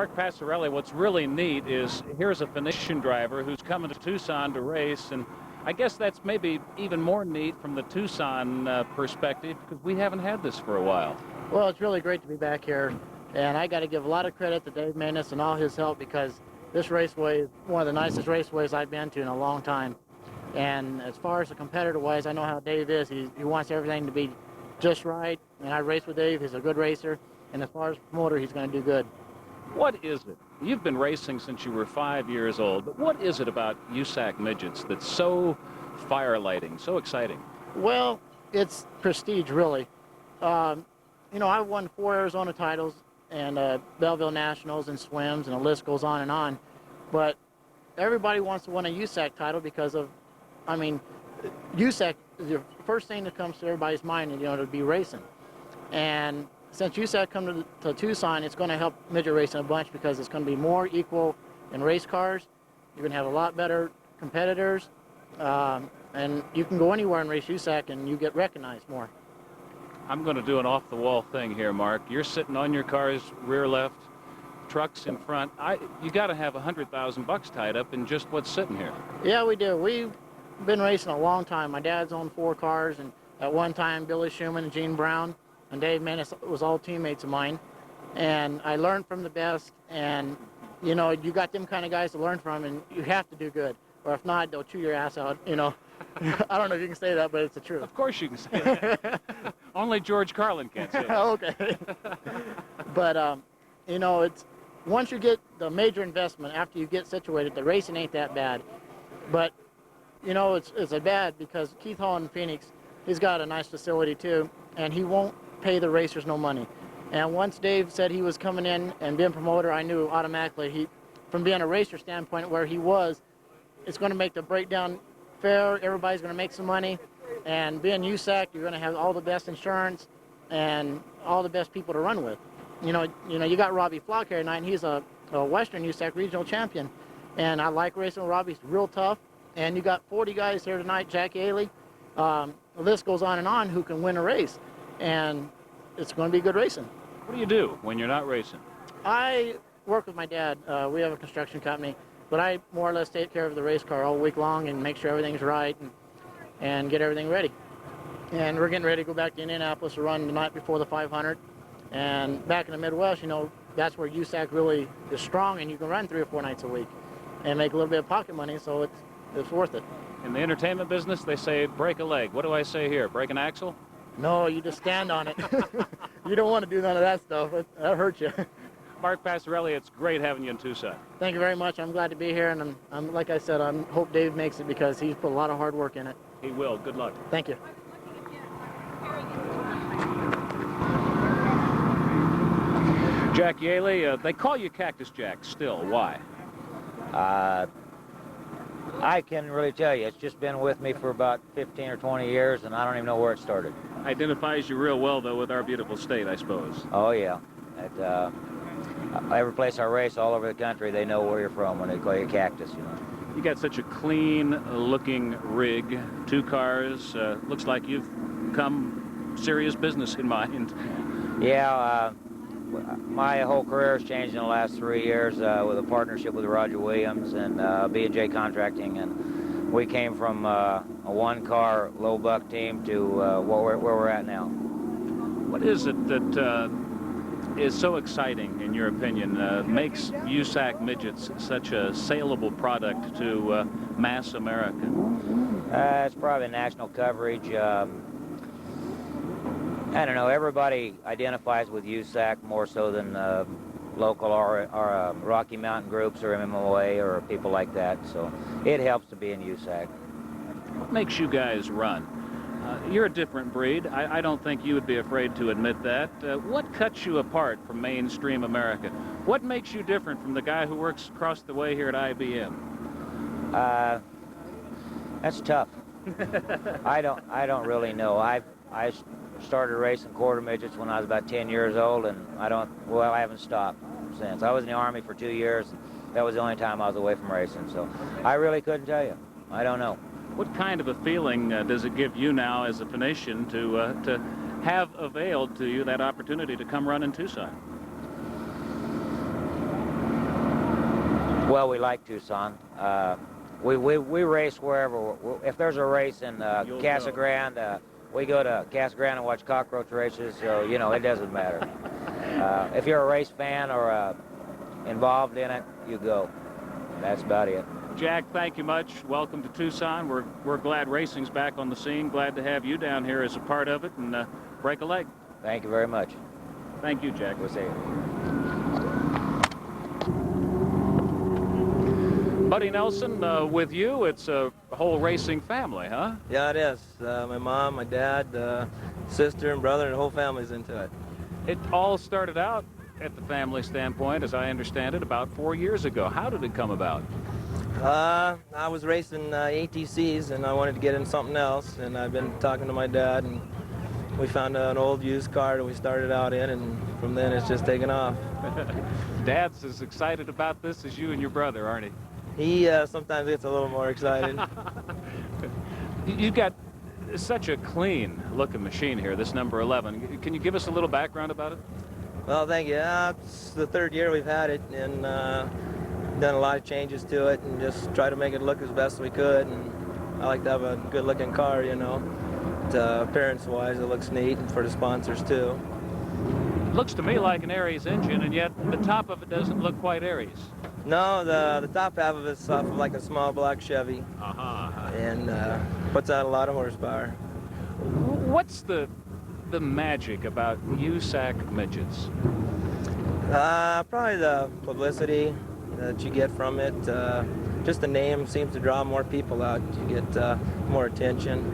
Mark Passarelli, what's really neat is here's a Phoenician driver who's coming to Tucson to race, and I guess that's maybe even more neat from the Tucson perspective, because we haven't had this for a while. Well, it's really great to be back here, and I got to give a lot of credit to Dave Maness and all his help, because this raceway is one of the nicest raceways I've been to in a long time. And as far as the competitor-wise, I know how Dave is. He wants everything to be just right, and I race with Dave. He's a good racer, and as far as promoter, he's going to do good. What is it? You've been racing since you were 5 years old, but what is it about USAC Midgets that's so fire-lighting, so exciting? Well, it's prestige, really. You know, I've won 4 Arizona titles and Belleville Nationals and swims, and the list goes on and on. But everybody wants to win a USAC title because of, I mean, USAC is the first thing that comes to everybody's mind, you know, to be racing. And since USAC come to Tucson, it's going to help midget racing a bunch, because it's going to be more equal in race cars. You're going to have a lot better competitors, and you can go anywhere and race USAC and you get recognized more. I'm going to do an off-the-wall thing here, Mark. You're sitting on your car's rear left, trucks in front. You got to have $100,000 tied up in just what's sitting here. Yeah, we do. We've been racing a long time. My dad's owned 4 cars, and at one time Billy Schuman and Gene Brown and Dave Maness was all teammates of mine. And I learned from the best, and you know, you got them kind of guys to learn from, and you have to do good, or if not, they'll chew your ass out, you know. I don't know if you can say that, but it's the truth. Of course you can say that. Only George Carlin can't say that. Okay. But, you know, it's once you get the major investment, after you get situated, the racing ain't that bad. But, you know, it's a bad because Keith Hall in Phoenix, he's got a nice facility too, and he won't pay the racers no money. And once Dave said he was coming in and being promoter, I knew automatically from being a racer standpoint where he was, it's going to make the breakdown fair. Everybody's going to make some money, and being USAC, you're going to have all the best insurance and all the best people to run with. You know, you got Robbie Flock here tonight, and he's a Western USAC regional champion, and I like racing with Robbie. He's real tough. And you got 40 guys here tonight, Jack Ailey. The list goes on and on who can win a race, and it's going to be good racing. What do you do when you're not racing? I work with my dad. We have a construction company, but I more or less take care of the race car all week long and make sure everything's right and get everything ready. And we're getting ready to go back to Indianapolis to run the night before the 500. And back in the Midwest, you know, that's where USAC really is strong, and you can run 3 or 4 nights a week and make a little bit of pocket money, so it's worth it. In the entertainment business, they say break a leg. What do I say here? Break an axle? No, you just stand on it. You don't want to do none of that stuff. That hurts you. Mark Passarelli, it's great having you in Tucson. Thank you very much. I'm glad to be here, and I'm like I said, I hope Dave makes it because he's put a lot of hard work in it. He will. Good luck. Thank you. Jack Yaley, they call you Cactus Jack still. Why? I can really tell you. It's just been with me for about 15 or 20 years, and I don't even know where it started. Identifies you real well, though, with our beautiful state, I suppose. Oh, yeah. Every place I race all over the country, they know where you're from when they call you Cactus, you know. You got such a clean-looking rig, 2 cars. Looks like you've come serious business in mind. Yeah, my whole career has changed in the last 3 years with a partnership with Roger Williams and B&J Contracting, and we came from a 1-car low buck team to where we're at now. What is it that is so exciting, in your opinion, makes USAC Midgets such a saleable product to mass America? It's probably national coverage. I don't know, everybody identifies with USAC more so than local or Rocky Mountain groups or MMOA or people like that, so it helps to be in USAC. What makes you guys run? You're a different breed. I don't think you would be afraid to admit that. What cuts you apart from mainstream America? What makes you different from the guy who works across the way here at IBM? That's tough. I don't really know. I started racing quarter midgets when I was about 10 years old, and I haven't stopped since. I was in the Army for 2 years. That was the only time I was away from racing, so I really couldn't tell you. I don't know. What kind of a feeling does it give you now as a Phoenician to have availed to you that opportunity to come run in Tucson? Well, we like Tucson. We race wherever. If there's a race in Casa Grande, we go to Casa Grande and watch cockroach races, so, you know, it doesn't matter. If you're a race fan or involved in it, you go. That's about it. Jack, thank you much. Welcome to Tucson. We're glad racing's back on the scene. Glad to have you down here as a part of it, and break a leg. Thank you very much. Thank you, Jack. We'll see you. Buddy Nelson, with you, it's a whole racing family, huh? Yeah, it is. My mom, my dad, sister, and brother, and the whole family's into it. It all started out at the family standpoint, as I understand it, about 4 years ago. How did it come about? I was racing ATCs, and I wanted to get in something else, and I've been talking to my dad, and we found an old used car that we started out in, and from then it's just taken off. Dad's as excited about this as you and your brother, aren't he? He sometimes gets a little more excited. You've got such a clean-looking machine here, this number 11. Can you give us a little background about it? Well, thank you. It's the third year we've had it, and done a lot of changes to it, and just try to make it look as best we could. And I like to have a good-looking car, you know. Appearance-wise, it looks neat, and for the sponsors too. It looks to me like an Aries engine, and yet the top of it doesn't look quite Aries. No, the top half of it's off of like a small black Chevy, and puts out a lot of horsepower. What's the magic about USAC midgets? Probably the publicity that you get from it. Just the name seems to draw more people out. You get more attention.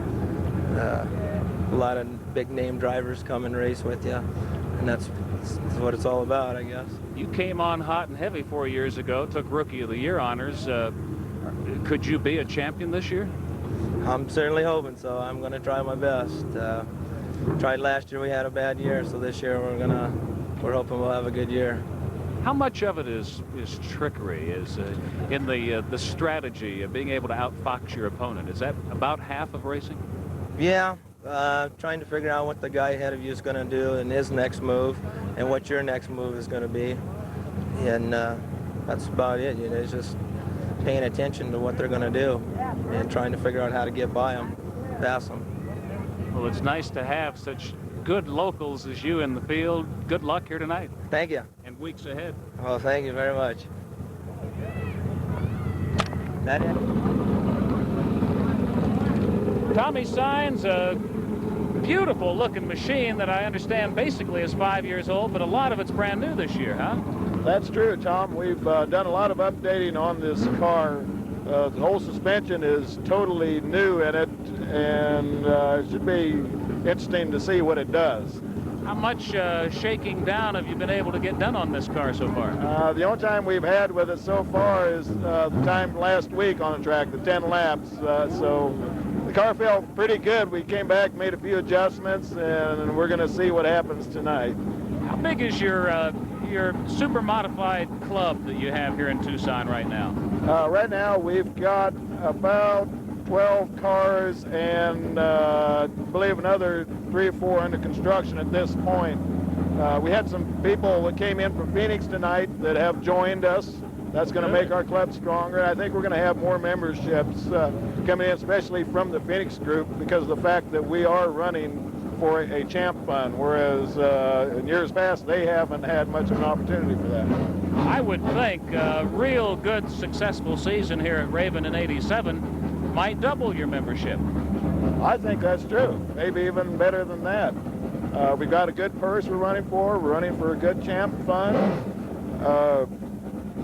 A lot of big name drivers come and race with you, and that's what it's all about, I guess. You came on hot and heavy 4 years ago, took Rookie of the Year honors. Could you be a champion this year? I'm certainly hoping so. I'm going to try my best. Tried last year, we had a bad year, so this year we're hoping we'll have a good year. How much of it is trickery, is in the strategy of being able to outfox your opponent? Is that about half of racing? Yeah, trying to figure out what the guy ahead of you is going to do and his next move, and what your next move is going to be, and that's about it. You know, it's just paying attention to what they're going to do and trying to figure out how to get by them, pass them. Well, it's nice to have such good locals as you in the field. Good luck here tonight. Thank you. And weeks ahead. Well, thank you very much. That it? Tommy Signs, a beautiful looking machine that I understand basically is 5 years old, but a lot of it's brand new this year, huh? That's true, Tom. We've done a lot of updating on this car. The whole suspension is totally new in it, and it should be interesting to see what it does. How much shaking down have you been able to get done on this car so far? The only time we've had with it so far is the time last week on the track, the 10 laps. So the car felt pretty good. We came back, made a few adjustments, and we're going to see what happens tonight. How big is your super modified club that you have here in Tucson right now? Right now we've got about 12 cars and I believe another 3 or 4 under construction at this point. We had some people that came in from Phoenix tonight that have joined us. That's going to make our club stronger. I think we're going to have more memberships coming in, especially from the Phoenix group, because of the fact that we are running for a champ fund, whereas in years past they haven't had much of an opportunity for that. I would think a real good successful season here at Raven in '87 might double your membership. I think that's true, maybe even better than that. We've got a good purse we're running for. We're running for a good champ fund.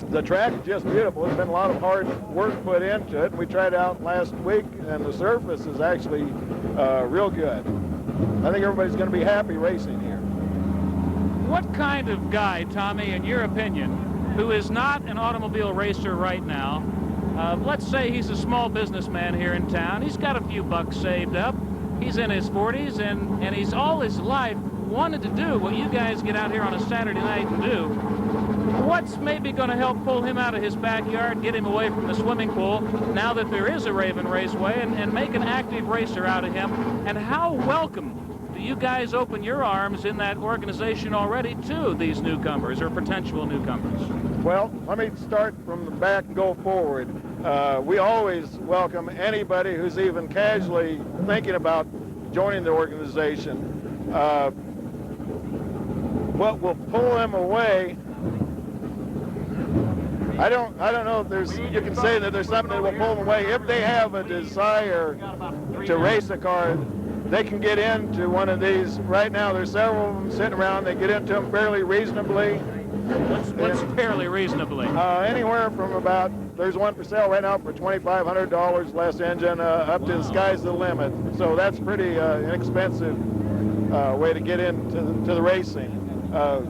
The track is just beautiful. There's been a lot of hard work put into it. We tried it out last week, and the surface is actually real good. I think everybody's going to be happy racing here. What kind of guy, Tommy, in your opinion, who is not an automobile racer right now, let's say he's a small businessman here in town, he's got a few bucks saved up, he's in his 40s, and he's all his life wanted to do what you guys get out here on a Saturday night and do. What's maybe going to help pull him out of his backyard, get him away from the swimming pool, now that there is a Raven Raceway, and make an active racer out of him? And how welcome do you guys open your arms in that organization already to these newcomers or potential newcomers? Well, let me start from the back and go forward. We always welcome anybody who's even casually thinking about joining the organization. What will pull them away, I don't know if you can say that there's something that will pull them away. If they have a desire to race a car, they can get into one of these. Right now, there's several of them sitting around. They get into them fairly reasonably. What's fairly reasonably? Anywhere from about, there's one for sale right now for $2,500 less engine, up to the sky's the limit. So that's pretty inexpensive way to get into the racing. They're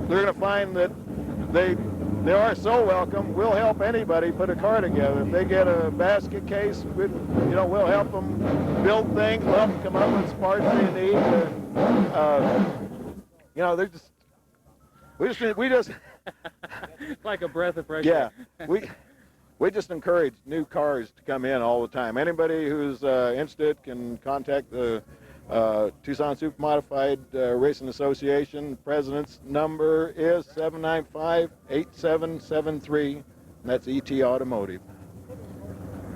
going to find that they are so welcome. We'll help anybody put a car together. If they get a basket case, we'll help them build things. We'll help them come up with parts they need. They're just. We just like a breath of fresh air. Yeah, we just encourage new cars to come in all the time. Anybody who's interested can contact the Tucson Super Modified Racing Association. President's number is 795-8773, and that's ET Automotive.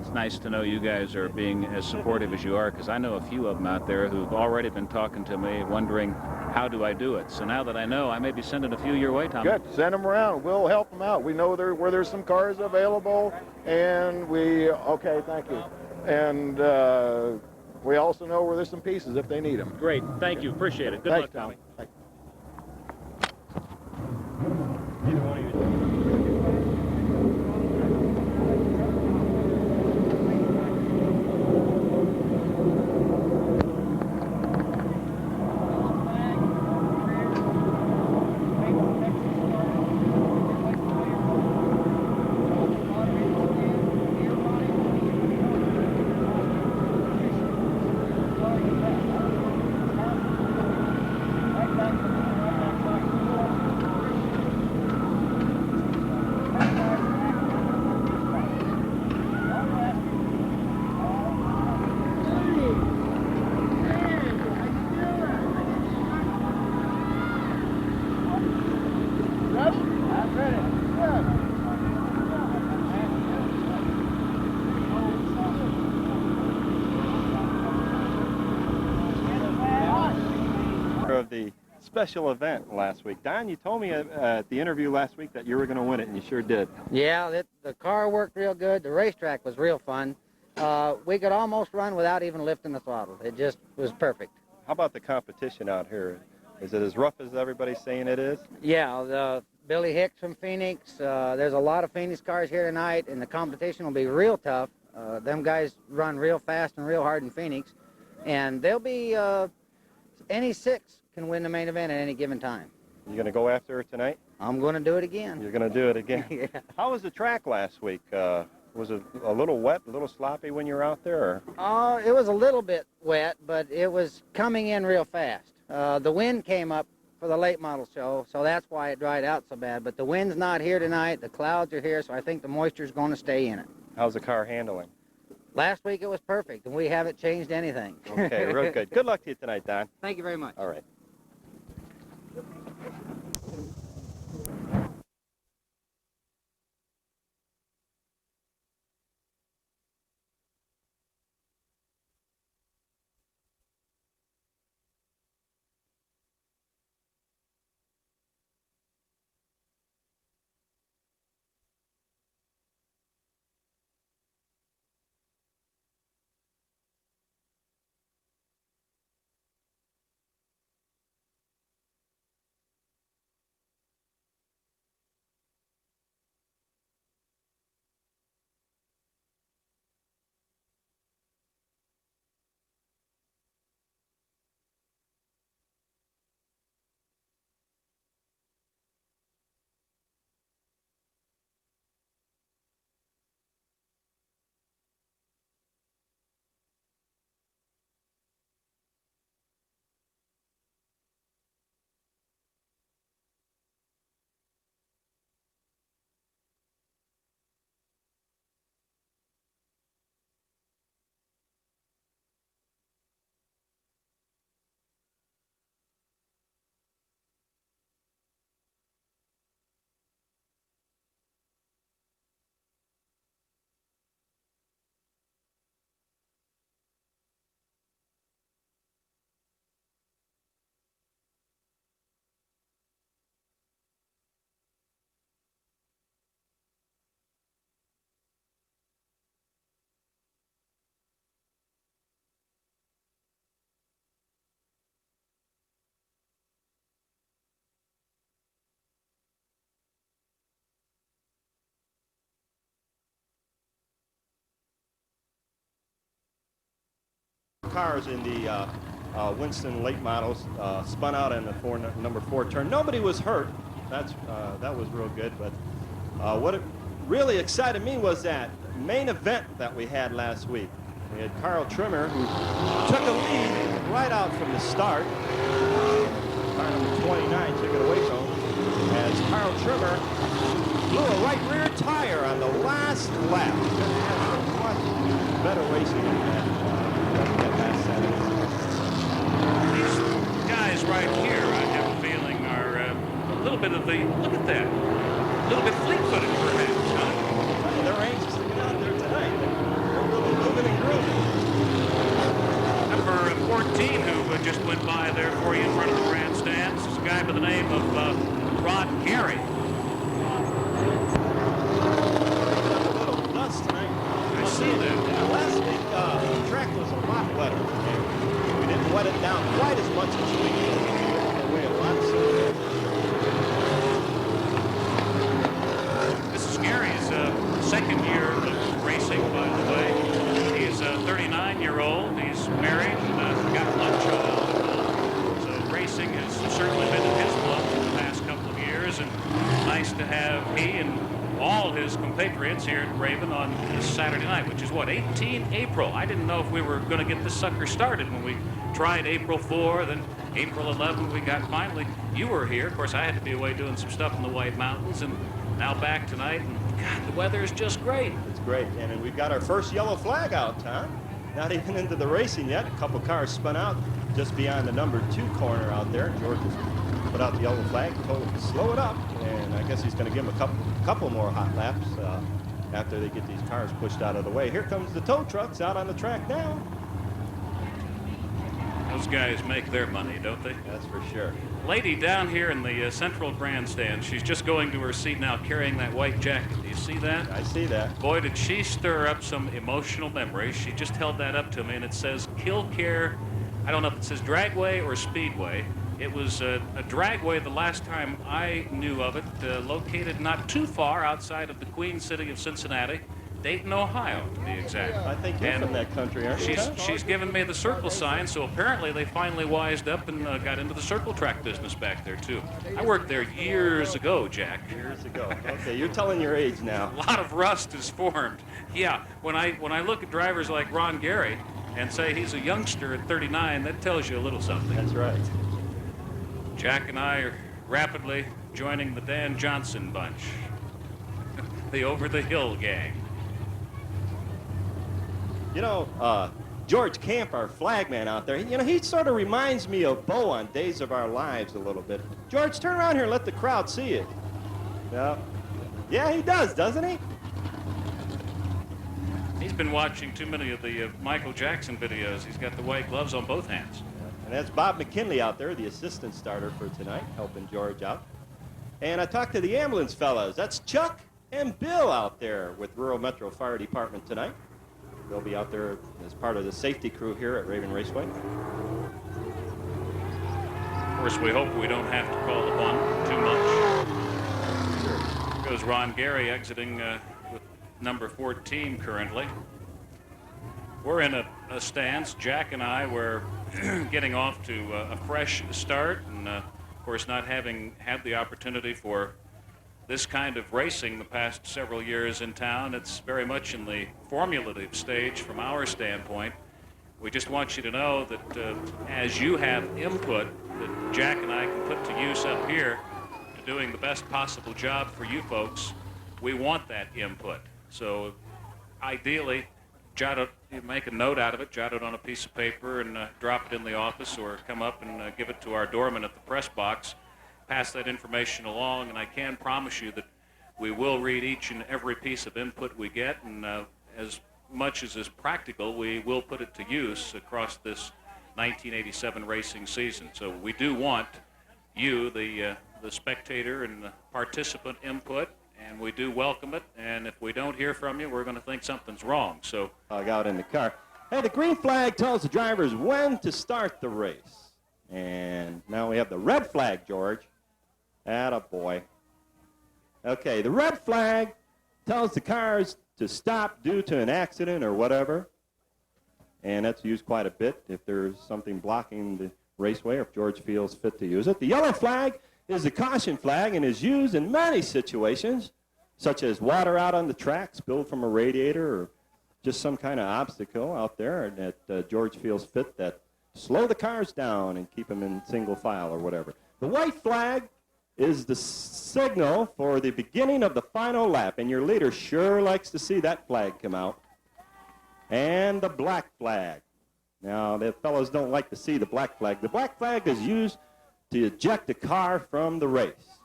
It's nice to know you guys are being as supportive as you are, because I know a few of them out there who've already been talking to me, wondering, how do I do it? So now that I know, I may be sending a few your way, Tom. Good. Send them around. We'll help them out. We know where there's some cars available, and okay, thank you. And we also know where there's some pieces if they need them. Great. Thank you. Appreciate it. Good Thanks, luck, Tommy. Thanks. Of the special event last week. Don, you told me at the interview last week that you were going to win it, and you sure did. Yeah, the car worked real good. The racetrack was real fun. We could almost run without even lifting the throttle. It just was perfect. How about the competition out here? Is it as rough as everybody's saying it is? Yeah, Billy Hicks from Phoenix. There's a lot of Phoenix cars here tonight, and the competition will be real tough. Them guys run real fast and real hard in Phoenix, and they'll be any six can win the main event at any given time. You going to go after her tonight? I'm going to do it again. You're going to do it again? Yeah. How was the track last week? Was it a little wet, a little sloppy when you were out there? Or? It was a little bit wet, but it was coming in real fast. The wind came up for the late model show, so that's why it dried out so bad. But the wind's not here tonight. The clouds are here, so I think the moisture's going to stay in it. How's the car handling? Last week it was perfect, and we haven't changed anything. Okay, real good. Good luck to you tonight, Don. Thank you very much. All right. cars in the Winston late models spun out in the number 4 turn. Nobody was hurt. That was real good. But what it really excited me was that main event that we had last week. We had Carl Trimmer, who took a lead right out from the start. Car number 29 took it away from him as Carl Trimmer blew a right rear tire on the last lap. Much better racing than that last Saturday. These guys right here, I have a feeling, are a little bit of the, look at that, a little bit fleet-footed perhaps, huh? They're anxious to get out there tonight. They're really moving and grooving. Number 14, who just went by there for you in front of the grandstands, is a guy by the name of Ron Gary. A little dust tonight. I see that. Yeah, last week the track was a lot wetter. And we didn't wet it down quite as much as we did. Away a lot sooner. This is Gary's second year of racing, by the way. He's a 39-year-old. He's married and got one child. So racing has certainly been in his blood for the past couple of years, and nice to have he and all his compatriots here at Raven on this Saturday night, which is what, 18 April. I didn't know if we were going to get this sucker started when we tried April 4, then April 11 we got finally. You were here. Of course, I had to be away doing some stuff in the White Mountains, and now back tonight, and God, the weather is just great. It's great. And we've got our first yellow flag out, Tom. Not even into the racing yet. A couple cars spun out just beyond the number 2 corner out there. George has put out the yellow flag, told him to slow it up, and I guess he's going to give him a couple more hot laps after they get these cars pushed out of the way. Here comes the tow trucks out on the track now. Those guys make their money, don't they? That's for sure. Lady down here in the central grandstand, she's just going to her seat now carrying that white jacket. Do you see that? I see that. Boy, did she stir up some emotional memories. She just held that up to me, and it says Killcare. I don't know if it says Dragway or Speedway. It was a dragway the last time I knew of it, located not too far outside of the Queen City of Cincinnati, Dayton, Ohio, to be exact. I think you're from that country, aren't you? She's given me the circle sign, so apparently they finally wised up and got into the circle track business back there, too. I worked there years ago, Jack. Years ago. Okay, you're telling your age now. A lot of rust is formed. Yeah, when I look at drivers like Ron Gary and say he's a youngster at 39, that tells you a little something. That's right. Jack and I are rapidly joining the Dan Johnson bunch, the over-the-hill gang. You know, George Camp, our flagman out there, you know, he sort of reminds me of Bo on Days of Our Lives a little bit. George, turn around here and let the crowd see it. Yeah, he does, doesn't he? He's been watching too many of the Michael Jackson videos. He's got the white gloves on both hands. And that's Bob McKinley out there, the assistant starter for tonight, helping George out. And I talked to the ambulance fellas. That's Chuck and Bill out there with Rural Metro Fire Department tonight. They'll be out there as part of the safety crew here at Raven Raceway. Of course, we hope we don't have to call upon too much. Here goes Ron Gary exiting with number 14 currently. We're in a stance. Jack and I were getting off to a fresh start, and of course not having had the opportunity for this kind of racing the past several years in town. It's very much in the formulative stage from our standpoint. We just want you to know that as you have input that Jack and I can put to use up here to doing the best possible job for you folks, we want that input. So ideally, make a note out of it, jot it on a piece of paper and drop it in the office, or come up and give it to our doorman at the press box. Pass that information along, and I can promise you that we will read each and every piece of input we get, and as much as is practical, we will put it to use across this 1987 racing season. So we do want you, the spectator and the participant input, and we do welcome it, and if we don't hear from you, we're going to think something's wrong. So Out in the car. Hey, the green flag tells the drivers when to start the race. And now we have the red flag, George. Attaboy. Okay, the red flag tells the cars to stop due to an accident or whatever. and that's used quite a bit if there's something blocking the raceway or if George feels fit to use it. The yellow flag is the caution flag and is used in many situations, such as water out on the track, spilled from a radiator, or just some kind of obstacle out there that George feels fit that slow the cars down and keep them in single file or whatever. The white flag is the signal for the beginning of the final lap, and your leader sure likes to see that flag come out. And the black flag. Now, the fellows don't like to see the black flag. The black flag is used to eject a car from the race.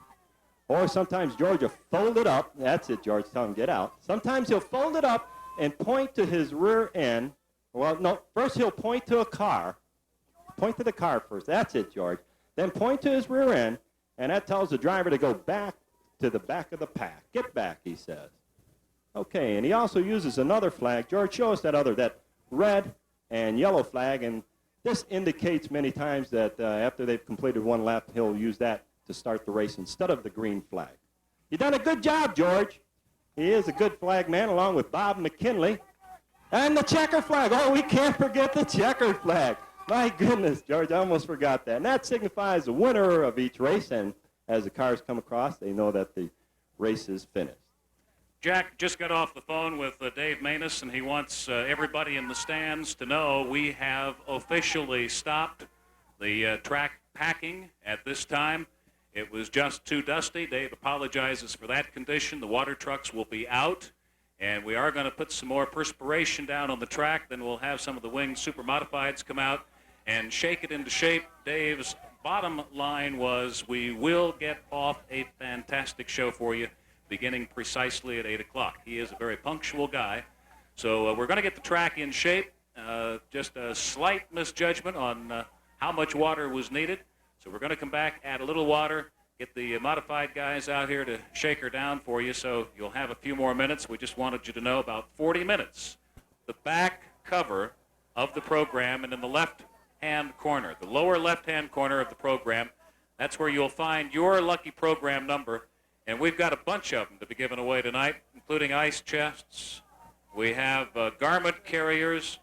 Or sometimes George will fold it up. That's it, George, tell him get out. Sometimes he'll fold it up and point to his rear end. Well, no, first he'll point to a car. Point to the car first. That's it, George. Then point to his rear end, and that tells the driver to go back to the back of the pack. Get back, he says. Okay, and he also uses another flag. George, show us that red and yellow flag, and this indicates many times that after they've completed one lap, he'll use that to start the race instead of the green flag. You've done a good job, George. He is a good flag man, along with Bob McKinley. And the checker flag. Oh, we can't forget the checkered flag. My goodness, George, I almost forgot that. And that signifies the winner of each race, and as the cars come across, they know that the race is finished. Jack just got off the phone with Dave Maness, and he wants everybody in the stands to know we have officially stopped the track packing at this time. It was just too dusty. Dave apologizes for that condition. The water trucks will be out, and we are going to put some more perspiration down on the track. Then we'll have some of the winged super modifieds come out and shake it into shape. Dave's bottom line was we will get off a fantastic show for you beginning precisely at 8 o'clock. He is a very punctual guy. So we're going to get the track in shape. Just a slight misjudgment on how much water was needed. So we're going to come back, add a little water, get the modified guys out here to shake her down for you, so you'll have a few more minutes. We just wanted you to know about 40 minutes. The back cover of the program, and in the left-hand corner, the lower left-hand corner of the program, that's where you'll find your lucky program number. And we've got a bunch of them to be given away tonight, including ice chests. We have garment carriers.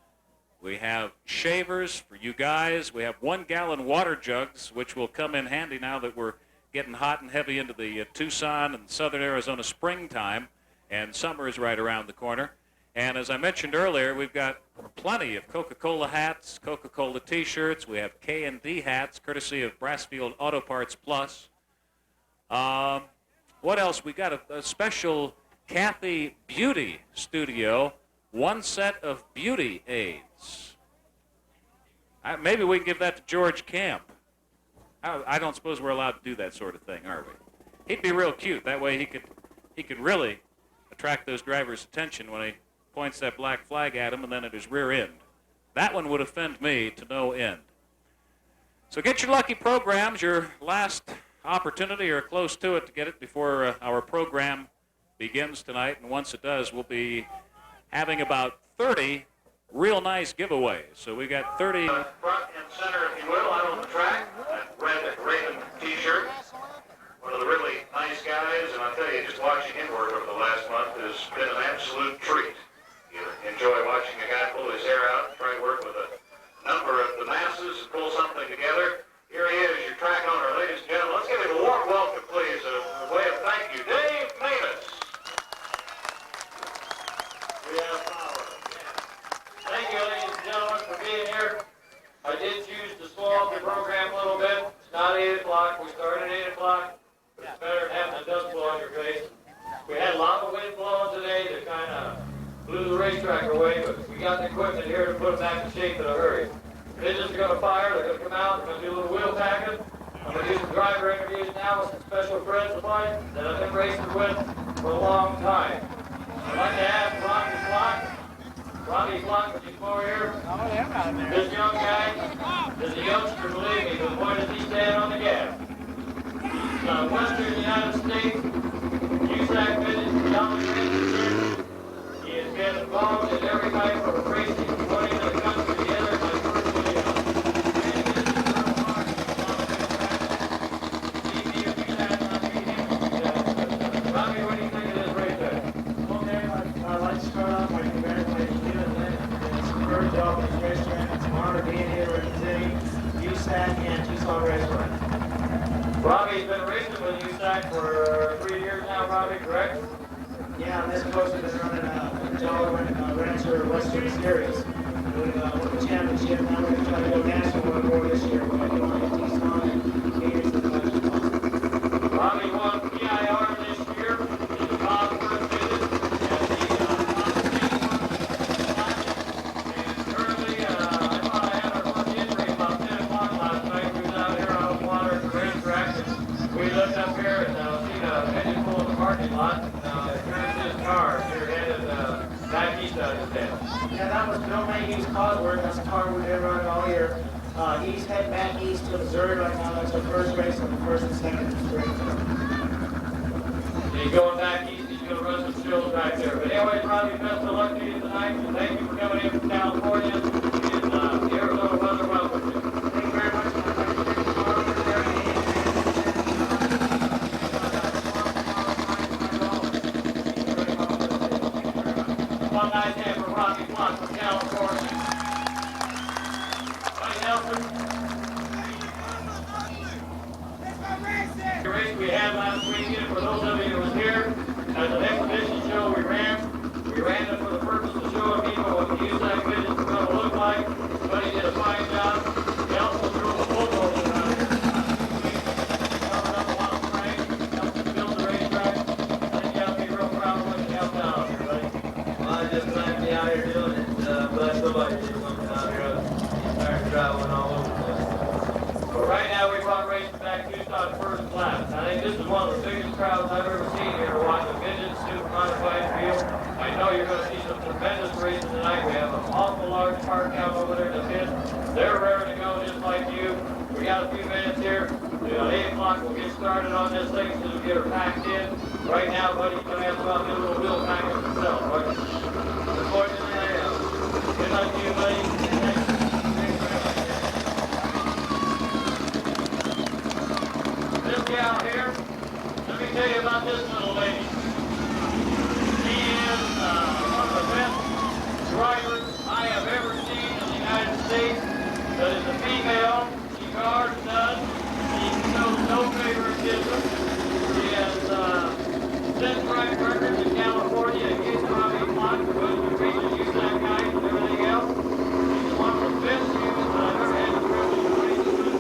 We have shavers for you guys. We have 1-gallon water jugs, which will come in handy now that we're getting hot and heavy into the Tucson and southern Arizona springtime, and summer is right around the corner. And as I mentioned earlier, we've got plenty of Coca-Cola hats, Coca-Cola T-shirts. We have K&D hats, courtesy of Brassfield Auto Parts Plus. What else? We got a special Kathy Beauty Studio, one set of beauty aids. Maybe we can give that to George Camp. I don't suppose we're allowed to do that sort of thing, are we? He'd be real cute. That way he could really attract those drivers' attention when he points that black flag at him and then at his rear end. That one would offend me to no end. So get your lucky programs, your last opportunity or close to it to get it before our program begins tonight. And once it does, we'll be having about 30 real nice giveaways. So we got 30 front and center, if you will, out on the track. That red Raven T-shirt. One of the really nice guys, and I'll tell you, just watching him work over the last month has been an absolute treat. You enjoy watching a guy pull his hair out and try to work with a number of the masses and pull something together. Here he is, your track owner, ladies and gentlemen. Let's give him a warm welcome, please, a way of thank you, Dave Maness. We have power. Thank you, ladies and gentlemen, for being here. I did choose to slow up the program a little bit. It's not 8 o'clock. We started at 8 o'clock. But it's better than having the dust blow on your face. We had a lot of wind blowing today that kind of blew the racetrack away, but we got the equipment here to put them back in shape in a hurry. Midgets are going to fire. They're going to come out. They're going to do a little wheel packing. I'm going to do some driver interviews now with some special friends of mine that I've been racing with for a long time. I'd like to ask Ronnie Flock. Ronnie Flock, would you come over here? Oh, yeah, this young guy is a youngster, believe me, but boy does he stand on the gas. He's Western United States, USAC Midgets, Young Midgets. He has been involved in every type of racing, putting the country together. Robbie, what do you think of this race there? Okay, I'd like to start off by congratulating you and it's a great job. USAC and Tucson Raceway. Robbie's been racing with USAC for 3 years now, Robbie, correct? Yeah, and this coach has been running a Rancher Western Series. We won the championship. Now we're going to try to go national one more this year. We're going to go on Tucson and Phoenix as much as possible. Robbie won PIR this year in the Cosworth Midgets and the And currently, I thought I had our first injury about 10 o'clock last night. We was out here on the water at the racetrack, and we looked up here and seen a midget pull in the parking lot. Here's his car. Here headed back east out of his head. Yeah, that was Bill Mayhew's Cosworth. That's a car we've been running all year. He's heading back east to Missouri right now. That's our first race on the first and second spring. He's going back east. He's going to run some shows back there. But anyway, Robbie, best of luck to you tonight. And thank you for coming in from California. And the Arizona weather welcome you. Thank you very much. One nice hand for Robbie Blunt from California. Buddy Nelson. The race we had last weekend, for those of you who was here, as an exhibition show we ran it for the purpose of showing people what the USAC midgets were going to look like. Buddy did a fine job. He also threw a bulldozer around here. Covered up a lot of frame, helped us build the racetrack. I think you got to be real proud of what you helped out here, buddy. Well, I just like to be out here doing it. But somebody did something out here. Tired of traveling all over the place. But right now we brought racing back Tucson first class. I think this is one of the biggest crowds I've ever seen here to watch a midget super modified field. I know you're going to see some tremendous racing tonight. We have an awful large park out over there in the pit. They're raring to go just like you. We got a few minutes here. At 8 o'clock we'll get started on this thing so we get her packed in. Right now, buddy's going to have about his little wheel package himself. Unfortunately, I am. Good luck to you, buddy. This gal here, let me tell you about this little lady. She is one of the best drivers I have ever seen in the United States. That is a female. She guards none. She shows no favoritism. She has set track records in California against Robbie Blunt, who was the region USAC guys and everything else. She's one of the best humans that I've ever had the privilege of racing with.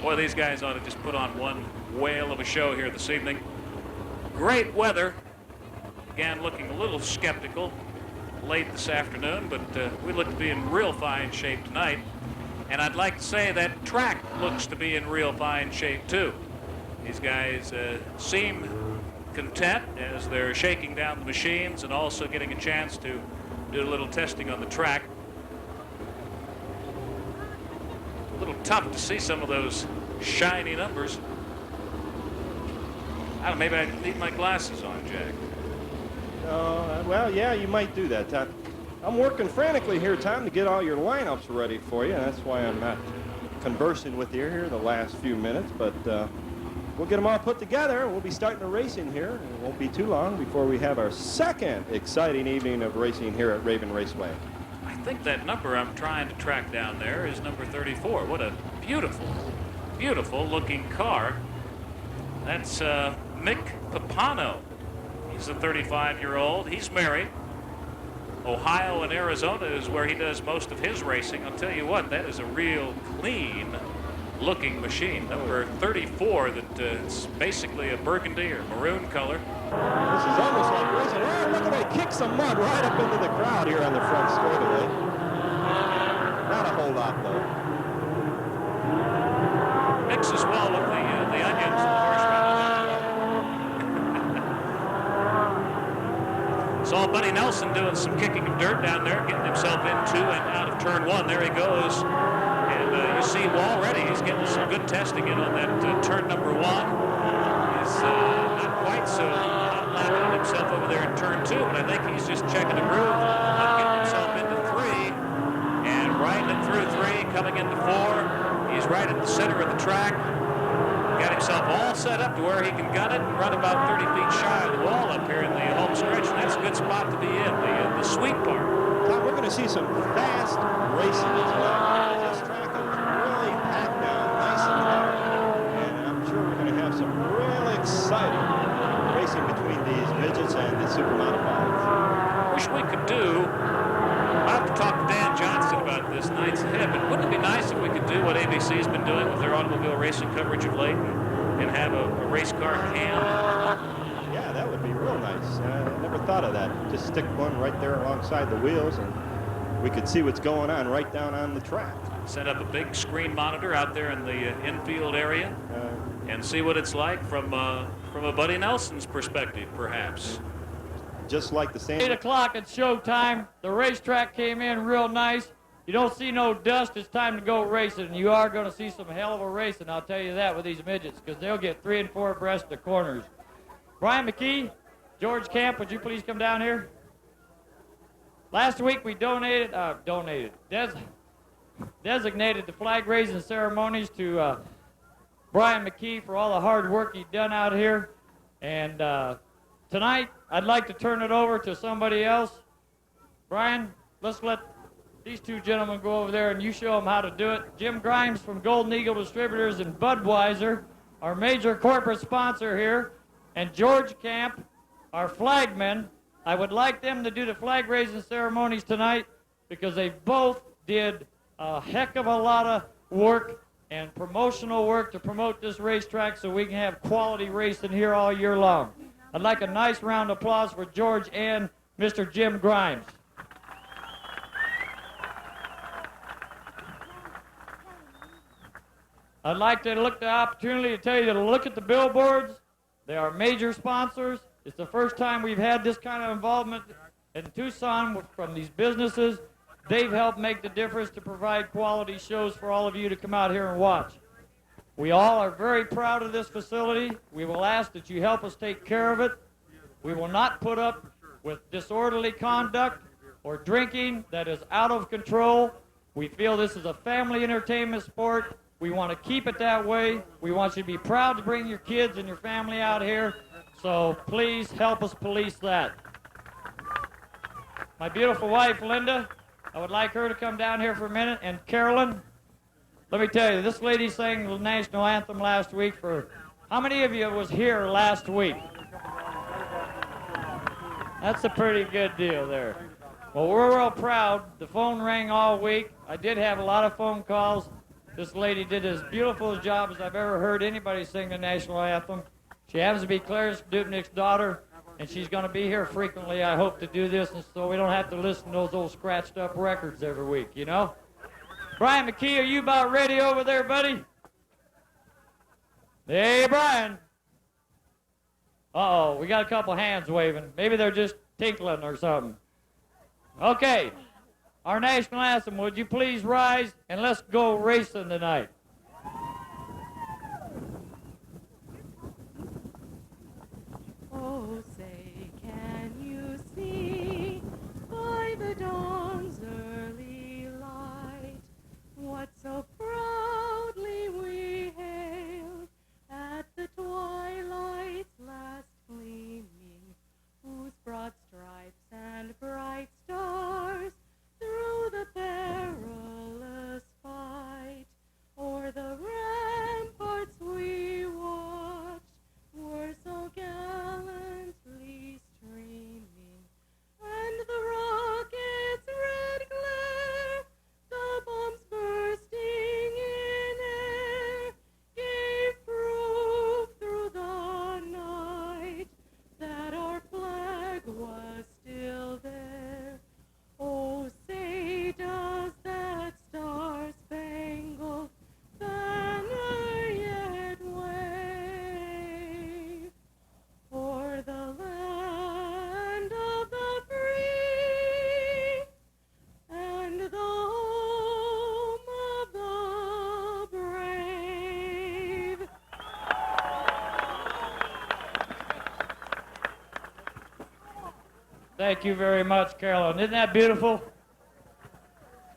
Boy, these guys ought to just put on one whale of a show here this evening. Great weather. Again, looking a little skeptical. late this afternoon, but we look to be in real fine shape tonight. And I'd like to say that track looks to be in real fine shape, too. These guys seem content as they're shaking down the machines and also getting a chance to do a little testing on the track. A little tough to see some of those shiny numbers. I don't know, maybe I need my glasses on, Jack. Well, yeah, you might do that, Tom. I'm working frantically here, Tom, to get all your lineups ready for you. That's why I'm not conversing with you here the last few minutes, but we'll get them all put together. We'll be starting the racing here. It won't be too long before we have our second exciting evening of racing here at Raven Raceway. I think that number I'm trying to track down there is number 34. What a beautiful, beautiful looking car. That's Mick Papano. He's a 35-year-old. He's married. Ohio and Arizona is where he does most of his racing. I'll tell you what, that is a real clean-looking machine. Number 34, it's basically a burgundy or maroon color. This is almost like racing. Oh, look at that, kick some mud right up into the crowd here on the front straightaway. Not a whole lot, though. Mixes well with the onions and the marshmallows. Saw Buddy Nelson doing some kicking of dirt down there, getting himself into and out of turn one. There he goes. And you see already he's getting some good testing in on that turn number one. He's not quite so hot-lapping on himself over there in turn two, but I think he's just checking the groove of getting himself into three. And riding it through three, coming into four. He's right at the center of the track. Got himself all set up to where he can gun it and run about 30 feet shy of the wall up here in the home stretch. And that's a good spot to be in, the sweet part. Tom, we're going to see some fast racing tonight. This track is really packed down nice and hard. And I'm sure we're going to have some really exciting racing between these midgets and the super modifieds. Wish we could do. I'll have to talk to Dan Johnson about this nights ahead, but wouldn't it be nice if we could do what ABC's been doing with their automobile racing coverage of late and have a race car cam? Yeah, that would be real nice. I never thought of that. Just stick one right there alongside the wheels and we could see what's going on right down on the track. Set up a big screen monitor out there in the infield area and see what it's like from a Buddy Nelson's perspective, perhaps. Just like the same. 8 o'clock, it's showtime. The racetrack came in real nice. You don't see no dust. It's time to go racing. And you are going to see some hell of a racing, I'll tell you that, with these midgets, because they'll get 3 and 4 abreast the corners. Brian McKee, George Camp, would you please come down here? Last week we designated the flag raising ceremonies to Brian McKee for all the hard work he'd done out here. And tonight, I'd like to turn it over to somebody else. Brian, let's let these two gentlemen go over there and you show them how to do it. Jim Grimes from Golden Eagle Distributors and Budweiser, our major corporate sponsor here, and George Camp, our flagman. I would like them to do the flag raising ceremonies tonight because they both did a heck of a lot of work and promotional work to promote this racetrack so we can have quality racing here all year long. I'd like a nice round of applause for George and Mr. Jim Grimes. I'd like to look the opportunity to tell you to look at the billboards. They are major sponsors. It's the first time we've had this kind of involvement in Tucson from these businesses. They've helped make the difference to provide quality shows for all of you to come out here and watch. We all are very proud of this facility. We will ask that you help us take care of it. We will not put up with disorderly conduct or drinking that is out of control. We feel this is a family entertainment sport. We want to keep it that way. We want you to be proud to bring your kids and your family out here. So please help us police that. My beautiful wife, Linda, I would like her to come down here for a minute. And Carolyn, let me tell you, this lady sang the national anthem last week for, how many of you was here last week? That's a pretty good deal there. Well, we're real proud. The phone rang all week. I did have a lot of phone calls. This lady did as beautiful a job as I've ever heard anybody sing the national anthem. She happens to be Clarence Dubnik's daughter. and she's going to be here frequently, I hope, to do this, and so we don't have to listen to those old scratched up records every week, you know? Brian McKee, are you about ready over there, buddy? Hey, Brian. Uh-oh, we got a couple hands waving. Maybe they're just tinkling or something. Okay, our national anthem, would you please rise, and let's go racing tonight. Oh, say, can you see by the dawn's early light what so proudly we hailed at the twilight's last gleaming, whose broad stripes and bright stars through the perilous fight o'er the ramparts we watched were so gallantly streaming, and the rocket's red glare, the bombs bursting in air, gave proof through the night that our flag was still there. Oh, say, does that star-spangled banner yet wave o'er the land of the free and the home of the brave? Thank you very much, Carolyn. Isn't that beautiful?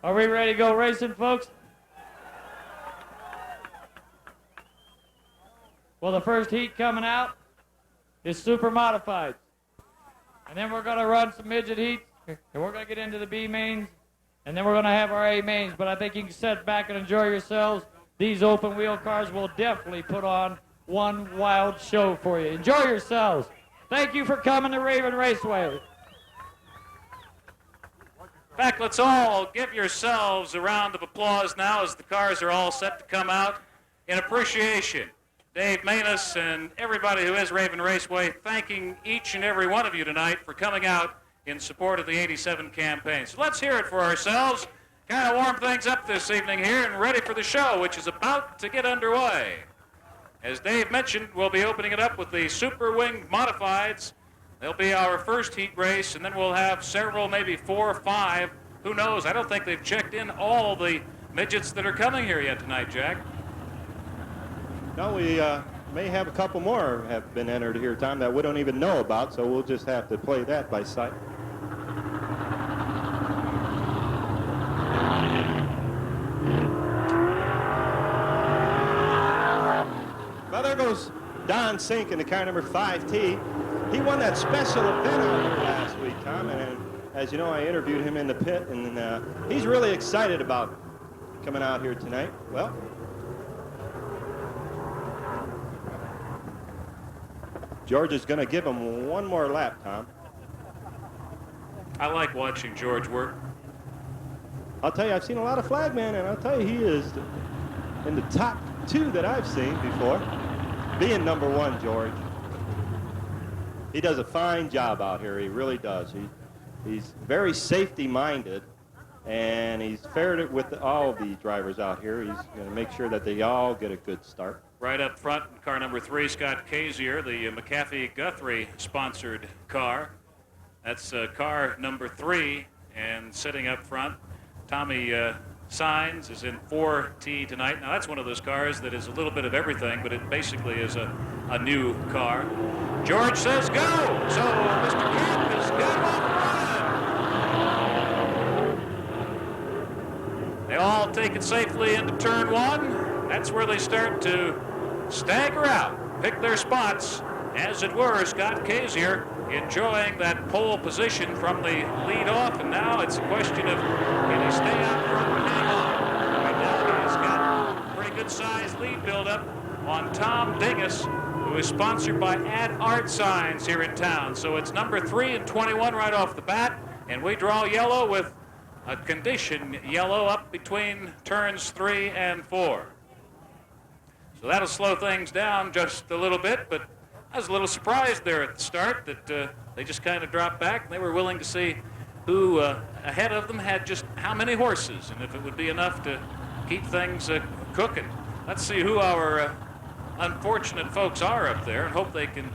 Are we ready to go racing, folks? Well, the first heat coming out is super modified. And then we're going to run some midget heats, and we're going to get into the B mains, and then we're going to have our A mains. But I think you can sit back and enjoy yourselves. These open wheel cars will definitely put on one wild show for you. Enjoy yourselves. Thank you for coming to Raven Raceway. In fact, let's all give yourselves a round of applause now as the cars are all set to come out in appreciation. Dave Manus and everybody who is Raven Raceway, thanking each and every one of you tonight for coming out in support of the 87 campaign. So let's hear it for ourselves, kind of warm things up this evening here and ready for the show, which is about to get underway. As Dave mentioned, we'll be opening it up with the Super Wing Modifieds. They'll be our first heat race, and then we'll have several, maybe 4 or 5. Who knows? I don't think they've checked in all the midgets that are coming here yet tonight, Jack. No, we may have a couple more have been entered here, Tom, that we don't even know about, so we'll just have to play that by sight. Well, there goes Don Sink in the car number 5T. He won that special event out here last week, Tom, and as you know, I interviewed him in the pit, and he's really excited about coming out here tonight. Well, George is going to give him one more lap, Tom. I like watching George work. I'll tell you, I've seen a lot of flagmen, and I'll tell you, he is in the top 2 that I've seen before, being number 1, George. He does a fine job out here. He really does. He's very safety-minded, and he's fair with all of these drivers out here. He's going to make sure that they all get a good start. Right up front, car number 3, Scott Kazaar, the McAfee-Guthrie sponsored car. That's car number 3, and sitting up front, Tommy Signs is in 4T tonight. Now, that's one of those cars that is a little bit of everything, but it basically is a new car. George says go, so Mr. Camp has got him off the run. They all take it safely into turn 1. That's where they start to stagger out, pick their spots, as it were. Scott Kazaar enjoying that pole position from the lead off, and now it's a question of can he stay out front and hang on. Right now he's got a pretty good sized lead build-up on Tom Dingus, who is sponsored by Ad Art Signs here in town. So it's number 3 and 21 right off the bat, and we draw yellow with a condition yellow up between turns 3 and 4. So that'll slow things down just a little bit, but I was a little surprised there at the start that they just kind of dropped back, and they were willing to see who ahead of them had just how many horses and if it would be enough to keep things cooking. Let's see who our unfortunate folks are up there and hope they can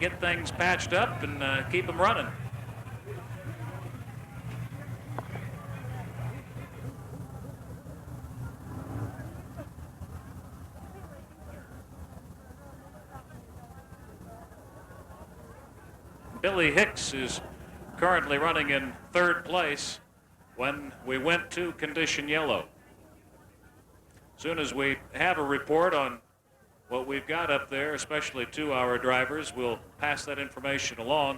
get things patched up and keep them running. Billy Hicks is currently running in 3rd place when we went to condition yellow. As soon as we have a report on what we've got up there, especially to our drivers, we'll pass that information along.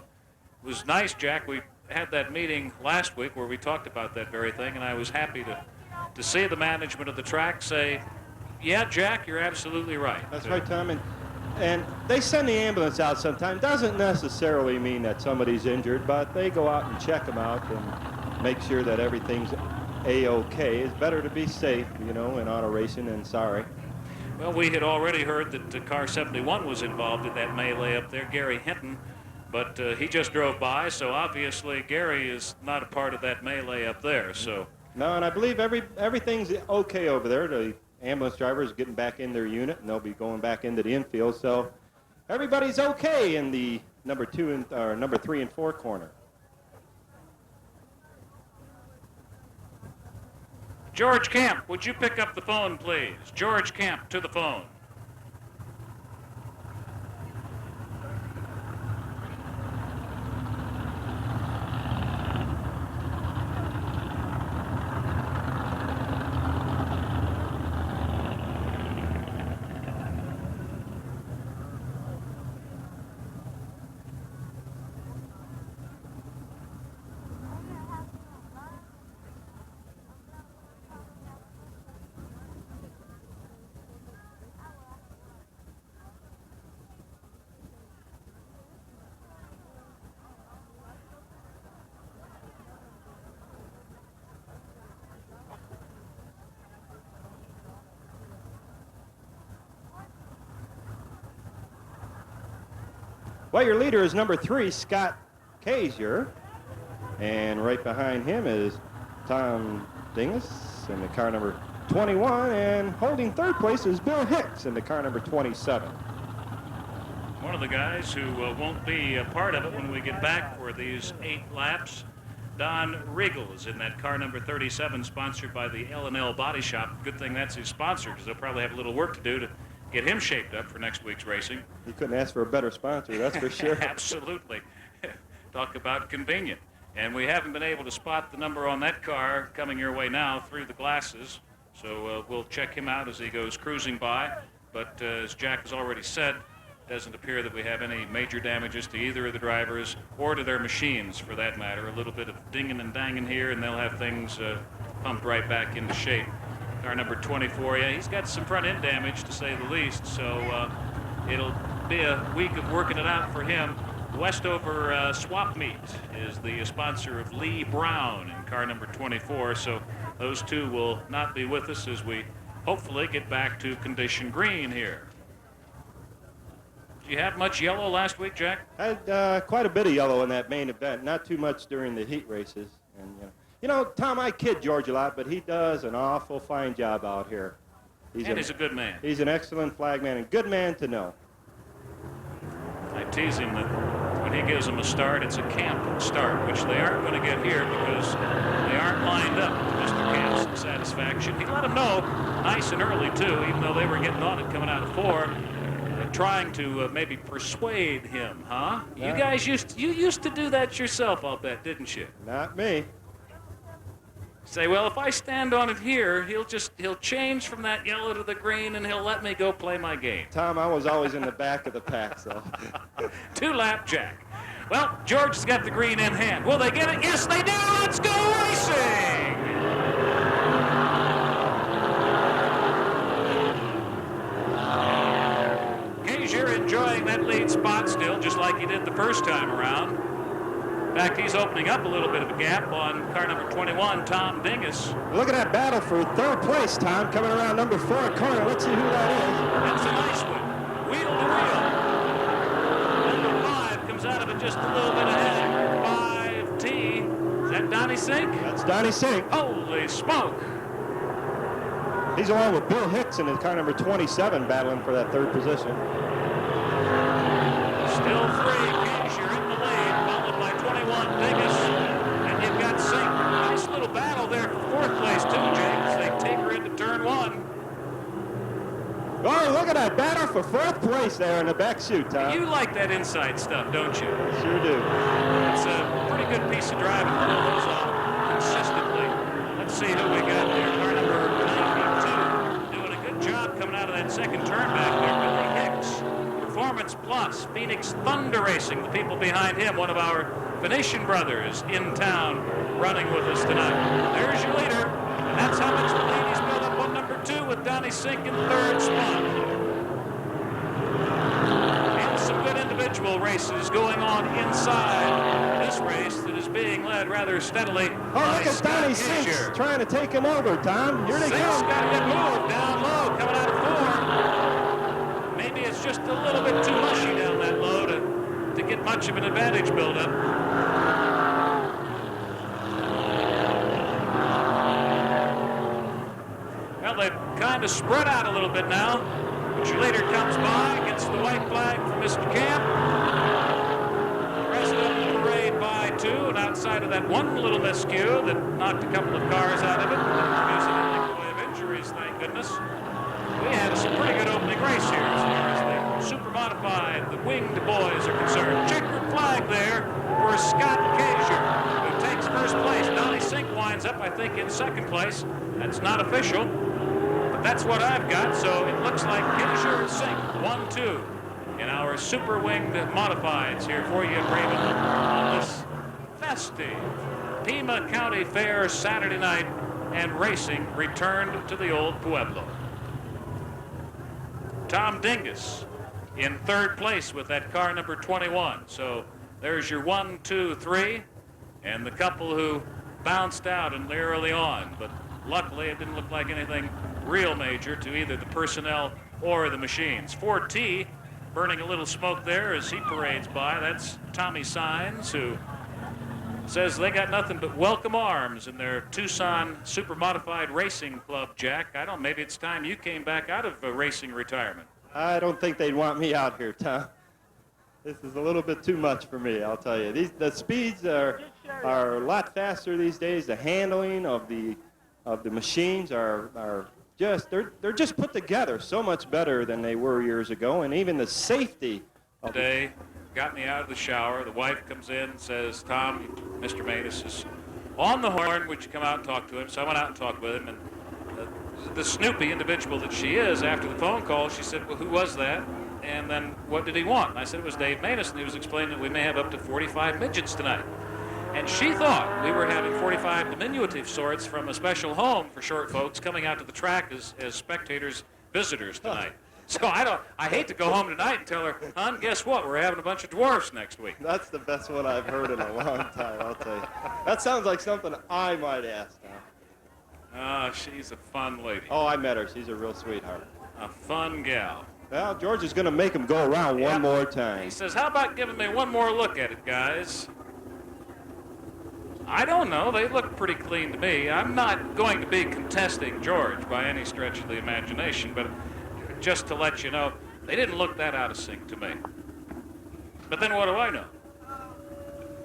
It was nice, Jack. We had that meeting last week where we talked about that very thing, and I was happy to see the management of the track say, yeah, Jack, you're absolutely right. That's right, Tom. And they send the ambulance out sometimes. Doesn't necessarily mean that somebody's injured, but they go out and check them out and make sure that everything's A-OK. It's better to be safe, you know, in auto racing than sorry. Well, we had already heard that car 71 was involved in that melee up there, Gary Hinton, but he just drove by, so obviously Gary is not a part of that melee up there. So no, and I believe everything's okay over there. The ambulance drivers getting back in their unit, and they'll be going back into the infield. So everybody's okay in the number 3 and 4 corner. George Camp, would you pick up the phone, please? George Camp, to the phone. Well, your leader is number 3, Scott Kazaar. And right behind him is Tom Dingus in the car number 21. And holding 3rd place is Bill Hicks in the car number 27. One of the guys who won't be a part of it when we get back for these 8 laps, Don Riegel, is in that car number 37, sponsored by the L&L Body Shop. Good thing that's his sponsor, because they'll probably have a little work to do to get him shaped up for next week's racing. You couldn't ask for a better sponsor, that's for sure. Absolutely. Talk about convenient. And we haven't been able to spot the number on that car coming your way now through the glasses. So we'll check him out as he goes cruising by. But as Jack has already said, it doesn't appear that we have any major damages to either of the drivers or to their machines, for that matter. A little bit of dinging and danging here, and they'll have things pumped right back into shape. Car number 24, yeah, he's got some front end damage, to say the least, so it'll be a week of working it out for him. Westover Swap Meet is the sponsor of Lee Brown in car number 24, so those two will not be with us as we hopefully get back to condition green here. Did you have much yellow last week, Jack? I had quite a bit of yellow in that main event, not too much during the heat races. And you know, Tom, I kid George a lot, but he does an awful fine job out here. He's a good man. He's an excellent flagman and good man to know. I tease him that when he gives them a start, it's a camp start, which they aren't going to get here because they aren't lined up to Mr. Camp's satisfaction. He let them know nice and early, too, even though they were getting on it coming out of 4. Trying to maybe persuade him, huh? No. You guys used to do that yourself, I'll bet, didn't you? Not me. Say, well, if I stand on it here, he'll change from that yellow to the green, and he'll let me go play my game. Tom, I was always in the back of the pack, so. 2-lap Jack. Well, George has got the green in hand. Will they get it? Yes, they do. Let's go racing! Kazaar enjoying that lead spot still, just like he did the first time around. In fact, he's opening up a little bit of a gap on car number 21, Tom Dingus. Look at that battle for 3rd place, Tom, coming around number 4 corner. Let's see who that is. That's a nice one. Wheel to wheel. just a little bit ahead. 5T. Is that Donnie Sink? That's Donnie Sink. Holy smoke. He's along with Bill Hicks in his car number 27 battling for that third position. Still 3. Kazaar in the lead, followed by 21 Dingus. And you've got Sink. Nice little battle there for 4th place too, James. They take her into turn 1. Oh, look at that battle for 4th place there in the back chute, Tom. You like that inside stuff, don't you? Sure do. It's a pretty good piece of driving to pull those off consistently. Let's see who we got there. Car number 92 doing a good job coming out of that second turn back there. Billy Hicks, Performance Plus, Phoenix Thunder Racing, the people behind him, one of our Venetian brothers in town running with us tonight. There's your leader, and that's how much the lead he's built up on number 2 with Donnie Sink in 3rd spot. And some good individual races going on inside this race that is being led rather steadily. Oh, look at Donnie Sink trying to take him over, Tom. Here they Sink's go. got a good move down low coming out of 4. Maybe it's just a little bit too mushy down that low to get much of an advantage build up. Well, they've kind of spread out a little bit now. But your leader comes by, gets the white flag from Mr. Camp. President of the parade by 2, and outside of that one little miscue that knocked a couple of cars out of it, producing a way of injuries, thank goodness. We had some pretty good opening race here as far as the super modified, the winged boys are concerned. Checkered flag there for Scott Kazaar, who takes 1st place. Donnie Sink winds up, I think, in 2nd place. That's not official, but that's what I've got. So it looks like Kazaar and Sink 1-2 in our super winged modifieds here for you at Raven on this festive Pima County Fair Saturday night, and racing returned to the old Pueblo. Tom Dingus in 3rd place with that car number 21. So there's your 1, 2, 3, and the couple who bounced out in early on. But luckily, it didn't look like anything real major to either the personnel or the machines. 4T burning a little smoke there as he parades by. That's Tommy Signs, who says they got nothing but welcome arms in their Tucson Super Modified Racing Club, Jack. Maybe it's time you came back out of racing retirement. I don't think they'd want me out here, Tom. This is a little bit too much for me, I'll tell you. The speeds are a lot faster these days. The handling of the machines are just they're just put together so much better than they were years ago, and even the safety of Today got me out of the shower. The wife comes in and says, Tom, Mr. Matus is on the horn. Would you come out and talk to him? So I went out and talked with him, and the snoopy individual that she is, after the phone call, she said, well, who was that? And then what did he want? And I said it was Dave Matus, and he was explaining that we may have up to 45 midgets tonight. And she thought we were having 45 diminutive sorts from a special home for short folks coming out to the track as spectators, visitors tonight. So I hate to go home tonight and tell her, hon, guess what? We're having a bunch of dwarfs next week. That's the best one I've heard in a long time, I'll tell you. That sounds like something I might ask now. She's a fun lady. Oh, I met her. She's a real sweetheart. A fun gal. Well, George is going to make him go around one more time. He says, how about giving me one more look at it, guys? I don't know. They look pretty clean to me. I'm not going to be contesting George by any stretch of the imagination, but just to let you know, they didn't look that out of sync to me. But then what do I know?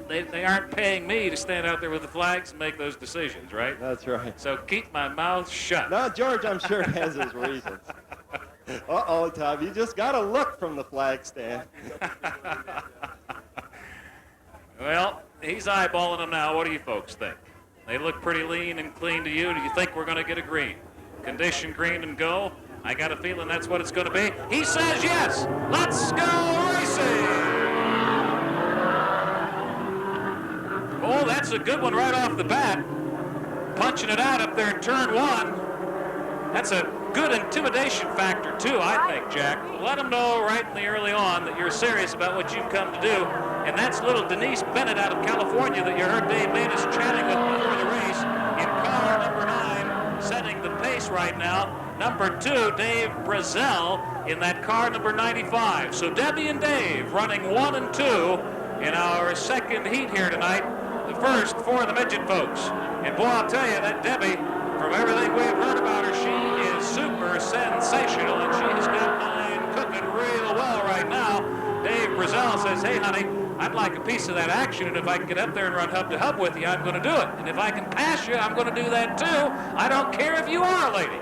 They aren't paying me to stand out there with the flags and make those decisions, right? That's right. So keep my mouth shut. No, George, I'm sure, has his reasons. Uh-oh, Tom, you just got to look from the flag stand. Well, he's eyeballing them now. What do you folks think? They look pretty lean and clean to you. Do you think we're going to get a green? Condition green and go? I got a feeling that's what it's going to be. He says yes. Let's go racing. Oh, that's a good one right off the bat. Punching it out up there in turn 1. That's a good intimidation factor, too, I think, Jack. Let them know right in the early on that you're serious about what you've come to do. And that's little Denise Bennett out of California that you heard Dave Matus chatting with before the race in car number 9, setting the pace right now. Number 2, Dave Brazzel in that car number 95. So Debbie and Dave running 1 and 2 in our second heat here tonight, the first for the midget folks. And boy, I'll tell you, that Debbie, from everything we've heard about her, she is super sensational, and she has got mine cooking real well right now. Dave Brazzel says, hey, honey, I'd like a piece of that action, and if I can get up there and run hub to hub with you, I'm going to do it. And if I can pass you, I'm going to do that too. I don't care if you are a lady.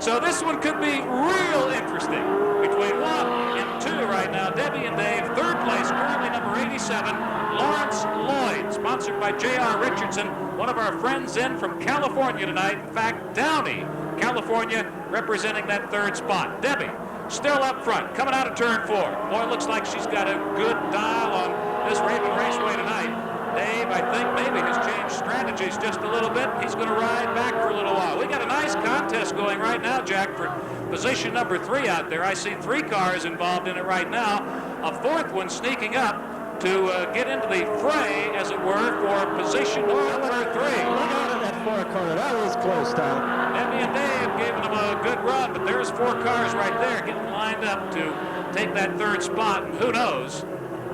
So this one could be real interesting. Between 1 and 2 right now, Debbie and Dave. Third place, currently number 87, Lawrence Lloyd, sponsored by J.R. Richardson, one of our friends in from California tonight. In fact, Downey, California, representing that third spot. Debbie, still up front, coming out of turn 4. Boy, it looks like she's got a good dial on this Raven Raceway tonight. Dave, I think, maybe has changed strategies just a little bit. He's going to ride back for a little while. We got a nice contest going right now, Jack, for position number 3 out there. I see 3 cars involved in it right now. A 4th one sneaking up to get into the fray, as it were, for position number 3. Look out at that 4 corner. That was close, Tom. Debbie and Dave gave them a good run, but there's 4 cars right there getting lined up to take that 3rd spot. And who knows?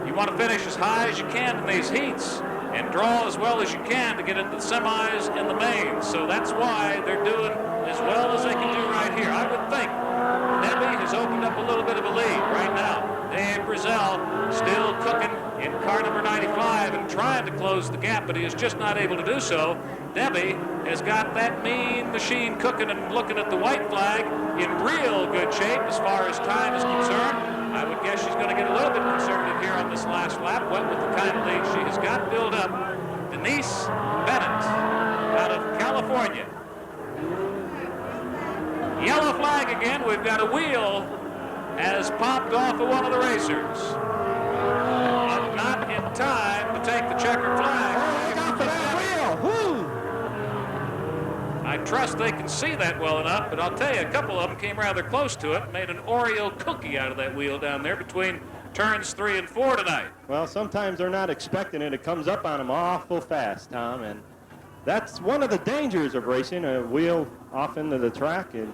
You want to finish as high as you can in these heats and draw as well as you can to get into the semis and the mains. So that's why they're doing as well as they can do right here. I would think Debbie has opened up a little bit of a lead right now. Dave Brazzel still cooking in car number 95 and trying to close the gap, but he is just not able to do so. Debbie has got that mean machine cooking and looking at the white flag in real good shape as far as time is concerned. I would guess she's going to get a little bit conservative here on this last lap. What with the kind of lead she has got built up. Denise Bennett out of California. Yellow flag again. We've got a wheel has popped off of one of the racers. But not in time to take the checkered flag. Oh, look out for that wheel. Woo! I trust they can see that well enough, but I'll tell you, a couple of them came rather close to it, made an Oreo cookie out of that wheel down there between turns 3 and 4 tonight. Well, sometimes they're not expecting it. It comes up on them awful fast, Tom, and that's one of the dangers of racing. A wheel off into the track and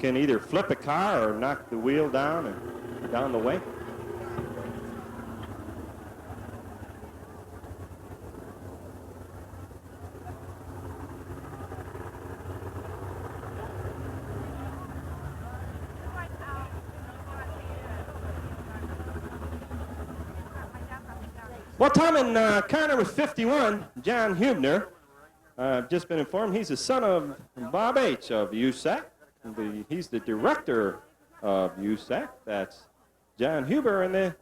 can either flip a car or knock the wheel down and down the way. Well, Tom, in car number 51, John Hubner, I've just been informed he's the son of Bob H. of USAC. He's the director of USAC. That's John Huber in the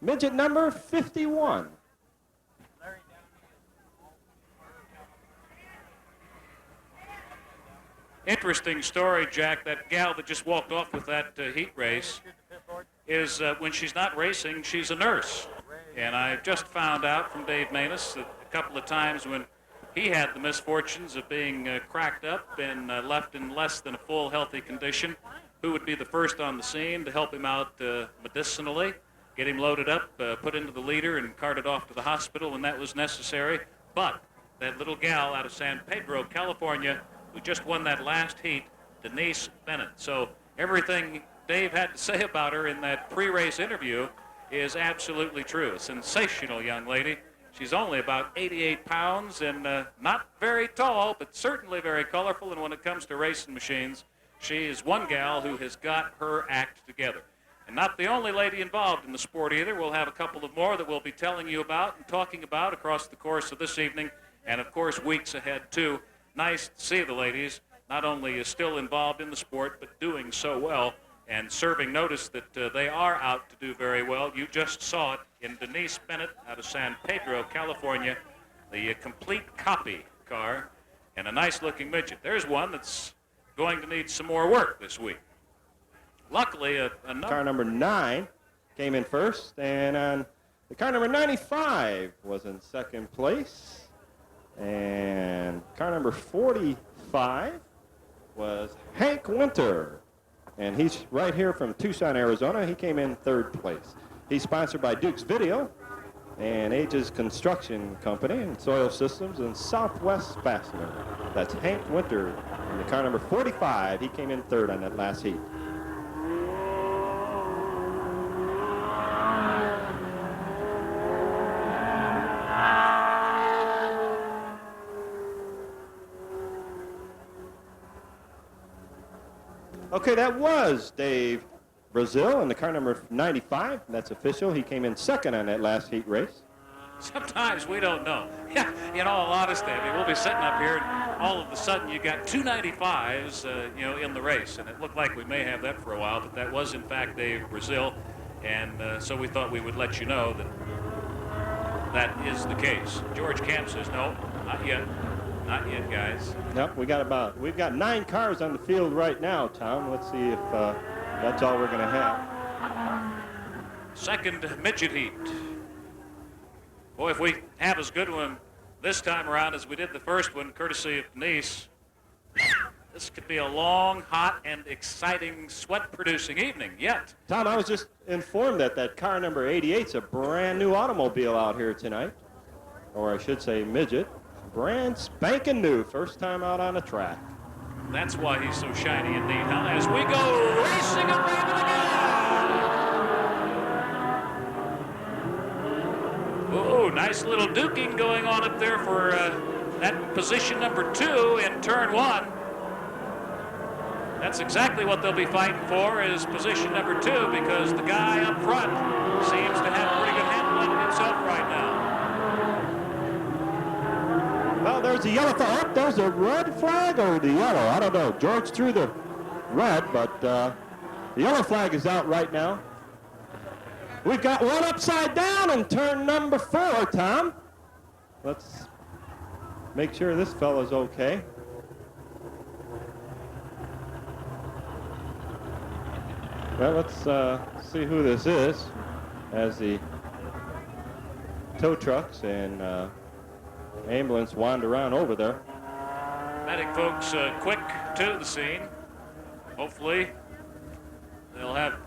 midget number 51. Interesting story, Jack. That gal that just walked off with that heat race is when she's not racing, she's a nurse. And I just found out from Dave Maness that a couple of times when he had the misfortunes of being cracked up and left in less than a full healthy condition, who would be the first on the scene to help him out medicinally, get him loaded up, put into the leader, and carted off to the hospital when that was necessary. But that little gal out of San Pedro, California, who just won that last heat, Denise Bennett. So everything Dave had to say about her in that pre-race interview is absolutely true. A sensational young lady. She's only about 88 pounds and not very tall, but certainly very colorful. And when it comes to racing machines, she is one gal who has got her act together. And not the only lady involved in the sport either. We'll have a couple of more that we'll be telling you about and talking about across the course of this evening and, of course, weeks ahead, too. Nice to see the ladies not only still involved in the sport, but doing so well and serving notice that they are out to do very well. You just saw it in Denise Bennett out of San Pedro, California, the complete copy car, and a nice-looking midget. There's one that's going to need some more work this week. Luckily, car number 9 came in first, and the car number 95 was in second place. And car number 45 was Hank Winter. And he's right here from Tucson, Arizona. He came in third place. He's sponsored by Duke's Video and Aegis Construction Company and Soil Systems and Southwest Fastener. That's Hank Winter in the car number 45. He came in third on that last heat. Okay, that was Dave Brazzel in the car number 95. That's official. He came in second on that last heat race. Sometimes we don't know. Yeah, in all honesty, I mean, we'll be sitting up here, and all of a sudden you got 295s, you know, in the race, and it looked like we may have that for a while, but that was in fact Dave Brazzel, and so we thought we would let you know that that is the case. George Camp says no, not yet, not yet, guys. Nope, we've got 9 cars on the field right now, Tom. Let's see if that's all we're going to have. Second midget heat. Boy, if we have as good one this time around as we did the first one, courtesy of Denise, this could be a long, hot, and exciting, sweat-producing evening yet. Tom, I was just informed that car number 88 is a brand new automobile out here tonight, or I should say midget. Brand spanking new, first time out on the track. That's why he's so shiny indeed. Now, as we go racing at Raven again. Oh, nice little duking going on up there for that position number 2 in turn 1. That's exactly what they'll be fighting for, is position number 2, because the guy up front seems to have a pretty good handle on it himself right now. Well, there's a yellow flag. Oh, there's a red flag or the yellow. I don't know. George threw the red, but the yellow flag is out right now. We've got one upside down in turn number 4, Tom. Let's make sure this fellow's okay. Well, let's see who this is as the tow trucks and ambulance wander around over there. Medic folks quick to the scene. Hopefully they'll have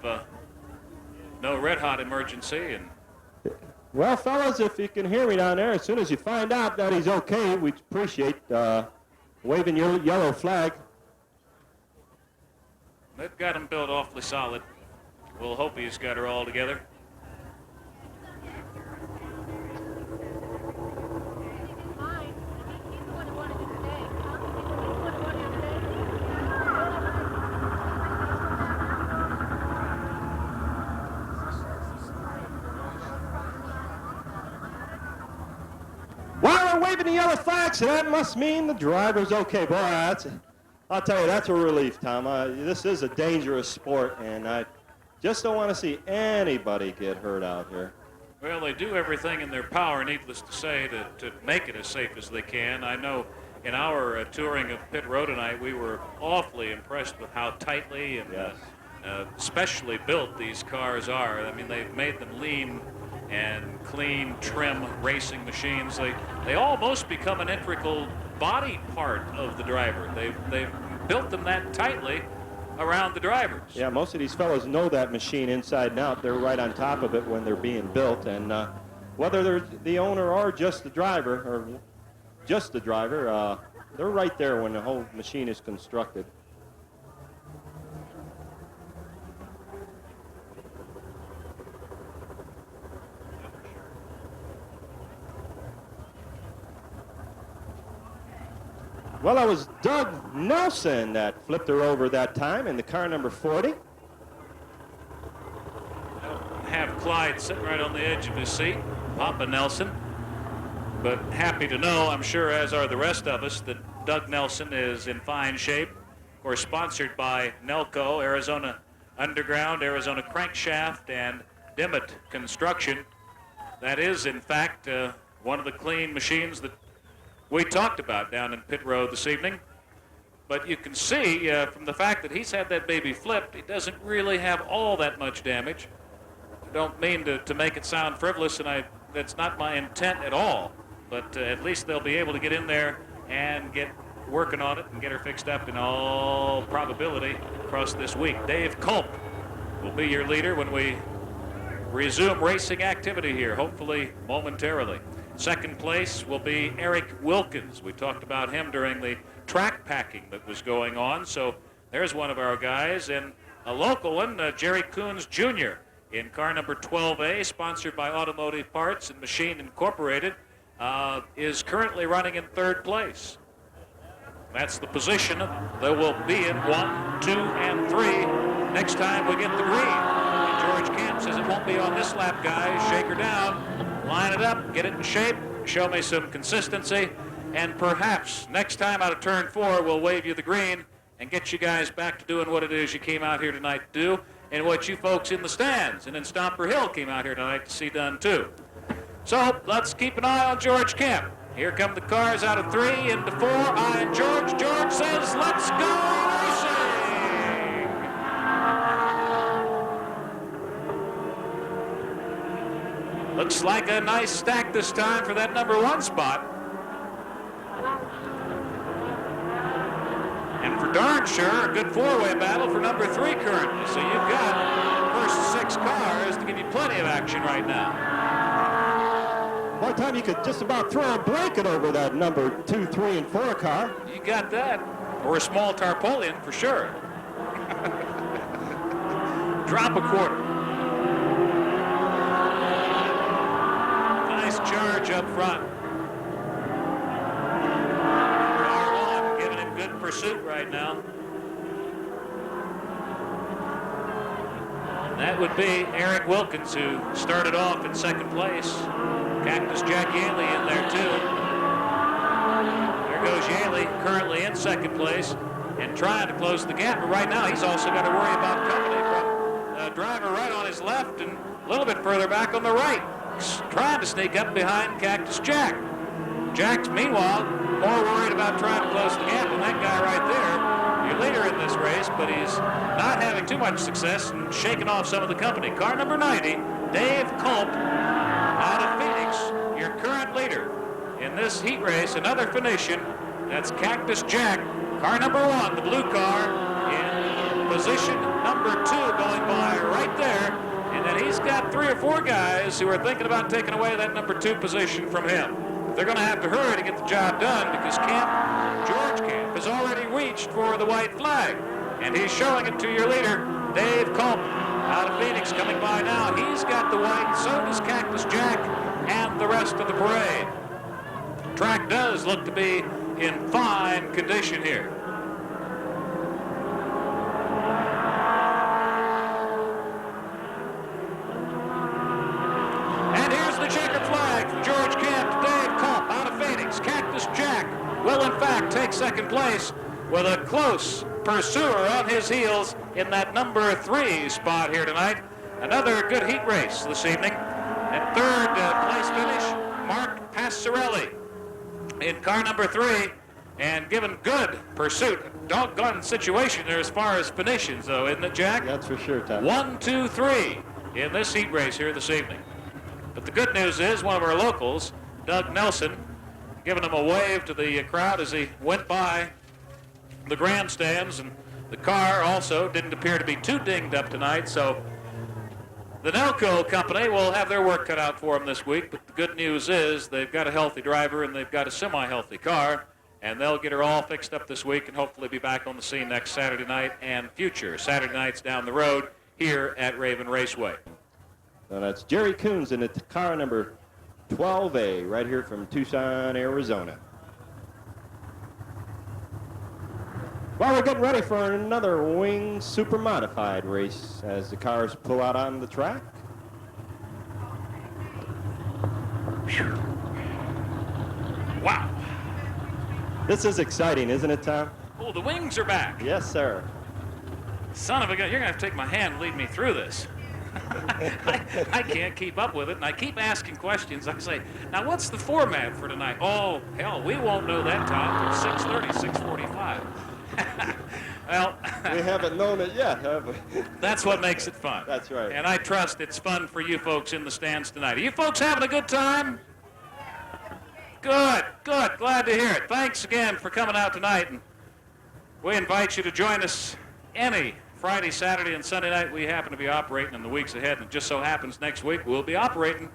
no red-hot emergency. And well, fellas, if you can hear me down there, as soon as you find out that he's okay, we'd appreciate waving your yellow flag. They've got him built awfully solid. We'll hope he's got her all together. Well, we're waving the yellow flag, so that must mean the driver's okay. Boy, I'll tell you, that's a relief, Tom. This is a dangerous sport, and I just don't want to see anybody get hurt out here. Well, they do everything in their power, needless to say, to make it as safe as they can. I know in our touring of pit road tonight, we were awfully impressed with how tightly and specially built these cars are. I mean, they've made them lean and clean, trim racing machines. They almost become an integral body part of the driver. They've built them that tightly around the drivers. Yeah, most of these fellows know that machine inside and out. They're right on top of it when they're being built, and whether they're the owner or just the driver, they're right there when the whole machine is constructed. Well, it was Doug Nelson that flipped her over that time in the car number 40. Have Clyde sitting right on the edge of his seat, Papa Nelson. But happy to know, I'm sure, as are the rest of us, that Doug Nelson is in fine shape. Of course, sponsored by Nelco, Arizona Underground, Arizona Crankshaft, and Dimmitt Construction. That is, in fact, one of the clean machines that we talked about down in pit road this evening. But you can see from the fact that he's had that baby flipped, he doesn't really have all that much damage. I don't mean to make it sound frivolous, and that's not my intent at all. But at least they'll be able to get in there and get working on it and get her fixed up in all probability across this week. Dave Culp will be your leader when we resume racing activity here, hopefully momentarily. Second place will be Eric Wilkins. We talked about him during the track packing that was going on. So there's one of our guys. And a local one, Jerry Coons Jr. in car number 12A, sponsored by Automotive Parts and Machine Incorporated, is currently running in third place. That's the position they will be in 1, 2, and 3 next time we get the green. And George Camp says it won't be on this lap, guys. Shake her down, line it up, get it in shape, show me some consistency, and perhaps next time out of turn 4 we'll wave you the green and get you guys back to doing what it is you came out here tonight to do, and what you folks in the stands and in Stomper Hill came out here tonight to see done too. So let's keep an eye on George Camp. Here come the cars out of 3 into 4. Eyeing George. George says, let's go racing! Looks like a nice stack this time for that number 1 spot. And for darn sure, a good 4-way battle for number 3 currently. So you've got the first 6 cars to give you plenty of action right now. One time you could just about throw a blanket over that number 2, 3, and 4 car. You got that. Or a small tarpaulin for sure. Drop a quarter. Nice charge up front. R1 giving him good pursuit right now. And that would be Eric Wilkins, who started off in 2nd place. Cactus Jack Yaley in there too. There goes Yaley, currently in 2nd place and trying to close the gap. But right now he's also got to worry about company from a driver right on his left and a little bit further back on the right. He's trying to sneak up behind Cactus Jack. Jack's meanwhile more worried about trying to close the gap than that guy right there. Your leader in this race, but he's not having too much success and shaking off some of the company. Car number 90, Dave Culp, out of Phoenix, your current leader in this heat race. Another Phoenician, that's Cactus Jack, car number 1, the blue car, in position number 2, going by right there. And then he's got 3 or 4 guys who are thinking about taking away that number 2 position from him. They're going to have to hurry to get the job done because George Camp has already reached for the white flag. And he's showing it to your leader, Dave Culp, out of Phoenix, coming by now. He's got the white, so does Cactus Jack and the rest of the parade. Track does look to be in fine condition here. And here's the checkered flag from George Camp to Dave Culp out of Phoenix. Cactus Jack will in fact take 2nd place with a close pursuer on his heels in that number 3 spot here tonight. Another good heat race this evening. At 3rd place finish, Mark Passarelli in car number 3, and given good pursuit. Doggone situation there as far as Phoenicians, though, isn't it, Jack? That's for sure, Tom. 1, 2, 3 in this heat race here this evening. But the good news is one of our locals, Doug Nelson, giving him a wave to the crowd as he went by the grandstands, and the car also didn't appear to be too dinged up tonight, so the Nelco company will have their work cut out for them this week. But the good news is they've got a healthy driver and they've got a semi-healthy car, and they'll get her all fixed up this week and hopefully be back on the scene next Saturday night and future Saturday nights down the road here at Raven Raceway. So that's Jerry Coons in the car number 12A right here from Tucson, Arizona. Well, we're getting ready for another Wing Super Modified race as the cars pull out on the track. Wow. This is exciting, isn't it, Tom? Oh, the wings are back. Yes, sir. Son of a gun, you're going to have to take my hand and lead me through this. I can't keep up with it, and I keep asking questions. I say, now what's the format for tonight? Oh, hell, we won't know that time until 6:30, 6:45. Well, we haven't known it yet, have we? That's what makes it fun. That's right. And I trust it's fun for you folks in the stands tonight. Are you folks having a good time? Good, good. Glad to hear it. Thanks again for coming out tonight. And we invite you to join us any Friday, Saturday, and Sunday night we happen to be operating in the weeks ahead. And it just so happens next week we'll be operating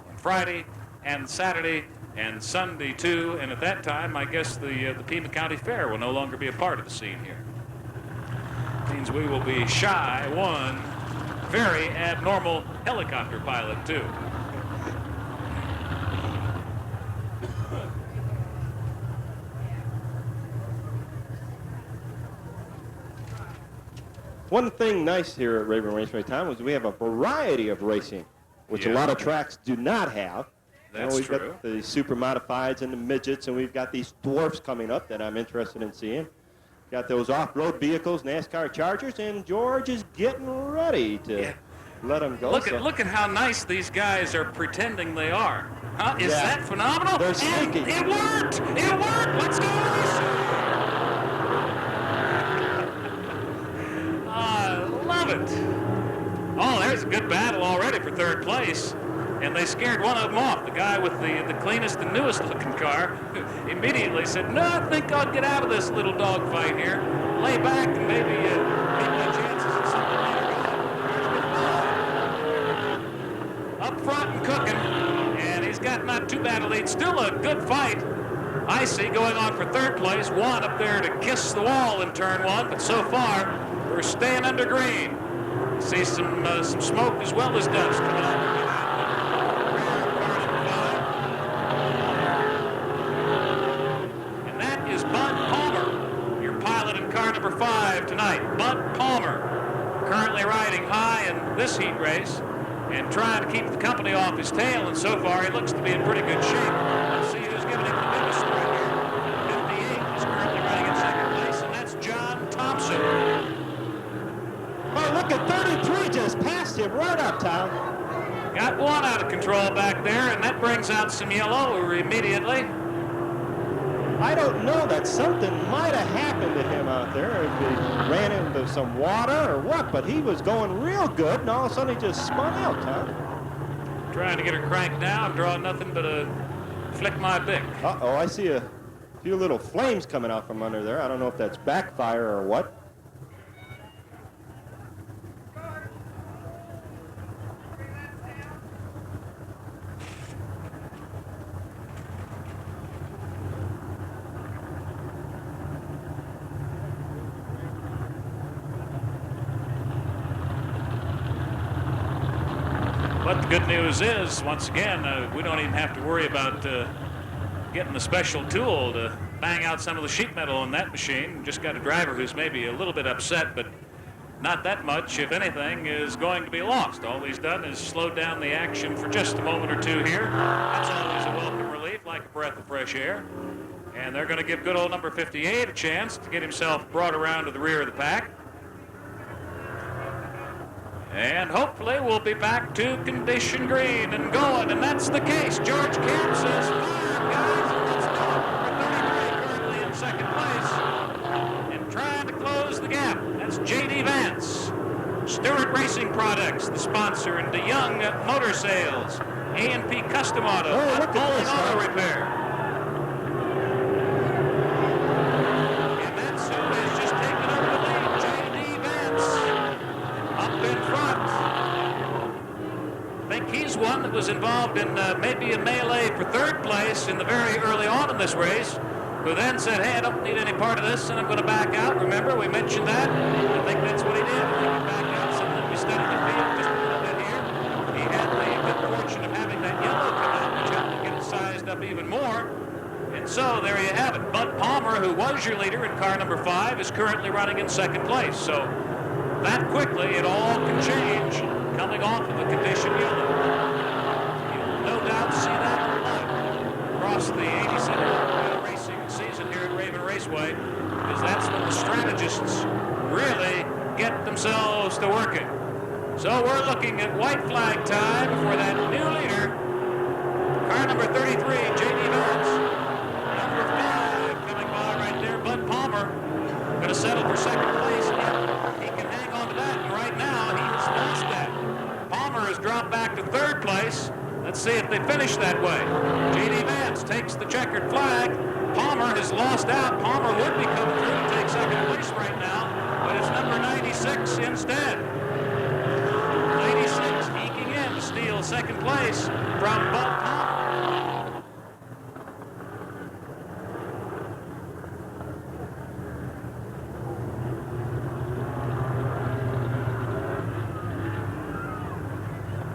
on Friday and Saturday and Sunday too. And at that time, I guess the Pima County Fair will no longer be a part of the scene here. Means we will be shy one very abnormal helicopter pilot too. One thing nice here at Raven Raceway, Tom, is we have a variety of racing, which a lot of tracks do not have. That's we've true. got the super modifieds and the midgets, and we've got these dwarfs coming up that I'm interested in seeing. Got those off-road vehicles, NASCAR Chargers, and George is getting ready to let them go. Look at how nice these guys are pretending they are. Huh? Is that phenomenal? They're And sneaky. it worked! It worked! Let's go! I love it. Oh, there's a good battle already for third place. And they scared one of them off. The guy with the cleanest and newest looking car immediately said, no, I think I'll get out of this little dogfight here. Lay back and maybe get my chances at something later. Up front and cooking. And he's got not too bad a lead. Still a good fight. I see going on for third place. One up there to kiss the wall in turn one. But so far, we're staying under green. See some smoke as well as dust coming out. Number 5 tonight, Bud Palmer, currently riding high in this heat race and trying to keep the company off his tail, and so far he looks to be in pretty good shape. Let's see who's giving him the biggest threat here. 58 is currently riding in second place, and that's John Thompson. Oh, look at 33 just passed him right up, Tom. Got one out of control back there, and that brings out some yellow immediately. I don't know, that something might have happened to him out there. If he ran into some water or what, but he was going real good, and all of a sudden he just spun out, Tom. Trying to get her cranked down, drawing nothing but a flick my bick. Uh-oh, I see a few little flames coming out from under there. I don't know if that's backfire or what. But the good news is, once again, we don't even have to worry about getting a special tool to bang out some of the sheet metal on that machine. Just got a driver who's maybe a little bit upset, but not that much, if anything, is going to be lost. All he's done is slowed down the action for just a moment or two here. That's always a welcome relief, like a breath of fresh air. And they're going to give good old number 58 a chance to get himself brought around to the rear of the pack. And hopefully we'll be back to condition green and going, and that's the case. George Camp says, fire, guys, and let's go. Number 33 currently in second place and trying to close the gap. That's J.D. Vance. Stewart Racing Products, the sponsor, and DeYoung Motor Sales. A&P Custom Auto, Bowling Auto Repair. And that's who has just taken over the lead, J.D. Vance. Up in front. I think he's one that was involved in maybe a melee for third place in the very early on in this race, who then said, hey, I don't need any part of this, and I'm going to back out. Remember, we mentioned that? I think that's what he did. I think he backed out, so that we studied the field just a little bit here. He had the good fortune of having that yellow come out, which helped him get it sized up even more. And so there you have it. Bud Palmer, who was your leader in car number 5, is currently running in second place. So that quickly, it all can change coming off of a condition yellow. You'll no doubt see that across the 87 racing season here at Raven Raceway, because that's when the strategists really get themselves to working. So we're looking at white flag time for that new leader, car number 33, J.D. Vance. Number 5 coming by right there, Bud Palmer, going to settle for second place. He can hang on to that, and right now he has lost that. Palmer has dropped back to third place. Let's see if they finish that way. J.D. Vance takes the checkered flag. Palmer has lost out. Palmer would be coming through to take second place right now, but it's number 96 instead. 96 eking in to steal second place from Bud Palmer.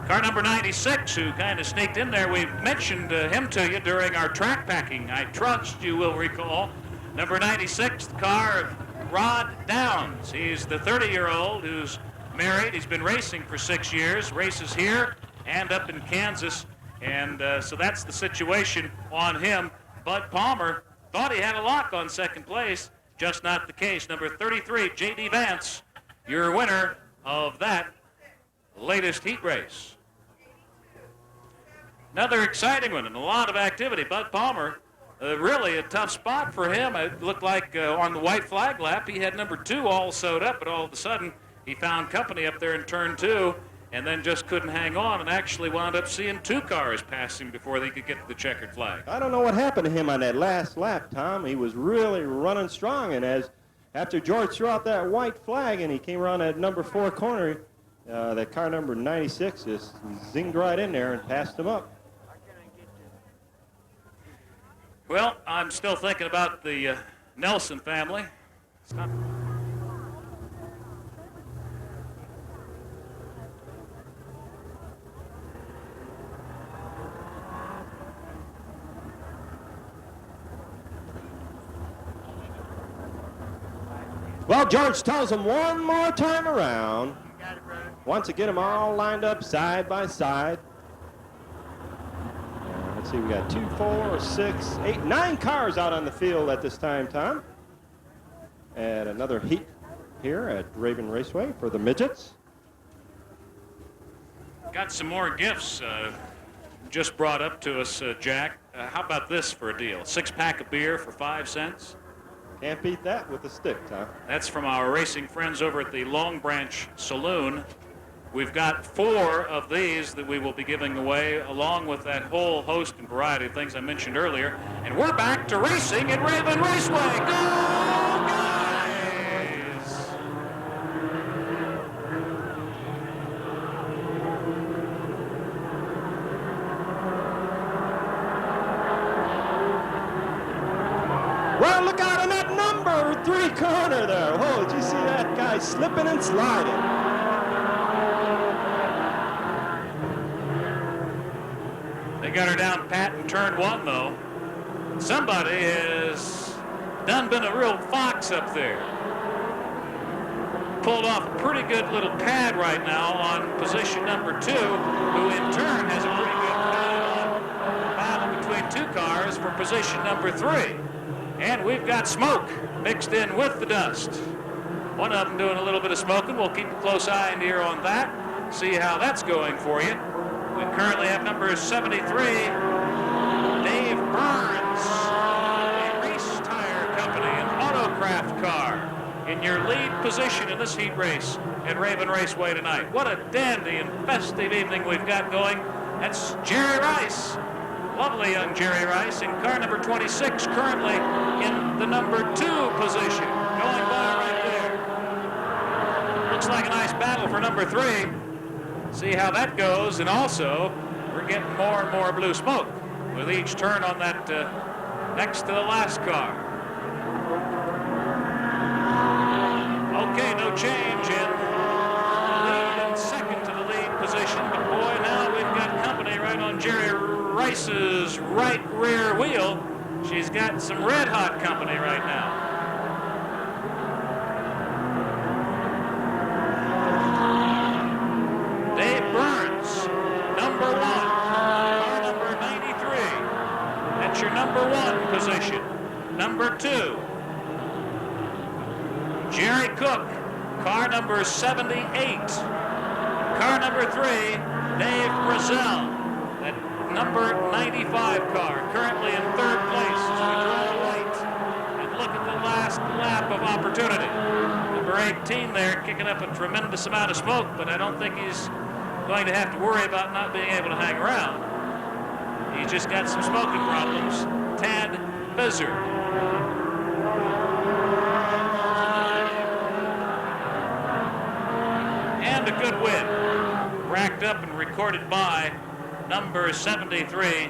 Car number 96, who kind of sneaked in there, we mentioned him to you during our track packing. I trust you will recall. Number 96, the car of Rod Downs. He's the 30-year-old who's married. He's been racing for 6 years, races here and up in Kansas. And so that's the situation on him. Bud Palmer thought he had a lock on second place. Just not the case. Number 33, J.D. Vance, your winner of that latest heat race. Another exciting one and a lot of activity. Bud Palmer, really a tough spot for him. It looked like on the white flag lap he had number 2 all sewed up, but all of a sudden he found company up there in turn 2 and then just couldn't hang on and actually wound up seeing 2 cars pass him before they could get to the checkered flag. I don't know what happened to him on that last lap, Tom. He was really running strong, and after George threw out that white flag and he came around that number 4 corner, that car number 96 just zinged right in there and passed him up. Well, I'm still thinking about the Nelson family. It's not... Well, George tells him one more time around. Wants to get them all lined up side by side. Let's see, we got 2, 4, 6, 8, 9 cars out on the field at this time, Tom. And another heat here at Raven Raceway for the Midgets. Got some more gifts just brought up to us, Jack. How about this for a deal? 6-pack of beer for 5 cents. Can't beat that with a stick, Tom. That's from our racing friends over at the Long Branch Saloon. We've got 4 of these that we will be giving away, along with that whole host and variety of things I mentioned earlier. And we're back to racing at Raven Raceway. Go, guys! Well, look out on that number 3 corner there. Oh, did you see that guy slipping and sliding? They got her down pat in turn 1, though. Somebody has been a real fox up there. Pulled off a pretty good little pad right now on position number 2, who in turn has a pretty good pad on battle between 2 cars for position number 3. And we've got smoke mixed in with the dust. One of them doing a little bit of smoking. We'll keep a close eye and ear on that, see how that's going for you. We currently have number 73, Dave Burns, a Race Tire Company, an Autocraft car, in your lead position in this heat race at Raven Raceway tonight. What a dandy and festive evening we've got going. That's Jerry Rice, lovely young Jerry Rice, in car number 26, currently in the number 2 position, going by right there. Looks like a nice battle for number 3. See how that goes, and also we're getting more and more blue smoke with each turn on that next to the last car. Okay, no change in lead and second to the lead position, but boy, now we've got company right on Jerry Rice's right rear wheel. She's got some red hot company right now. Dave Burns, number 1, car number 93. That's your number 1 position. Number 2, Jerry Cook, car number 78. Car number 3, Dave Brazzel, that number 95 car, currently in 3rd place as we draw right and look at the last lap of opportunity. Number 18 there, kicking up a tremendous amount of smoke, but I don't think he's going to have to worry about not being able to hang around. He's just got some smoking problems. Tad Bizzard. And a good win, racked up and recorded by number 73,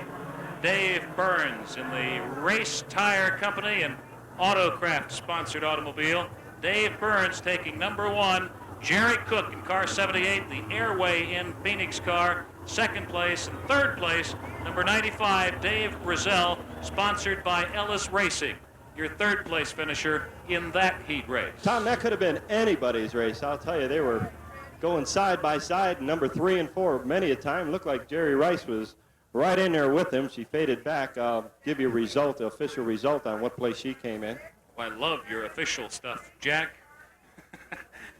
Dave Burns, in the Race Tire Company and Autocraft sponsored automobile. Dave Burns taking number 1, Jerry Cook in car 78, the Airway in Phoenix car, 2nd place, and 3rd place, number 95, Dave Brazzel, sponsored by Ellis Racing. your third place finisher in that heat race. Tom, that could have been anybody's race. I'll tell you, they were going side by side, number 3 and 4 many a time. Looked like Jerry Rice was right in there with him. She faded back. I'll give you a result, the official result on what place she came in. I love your official stuff, Jack.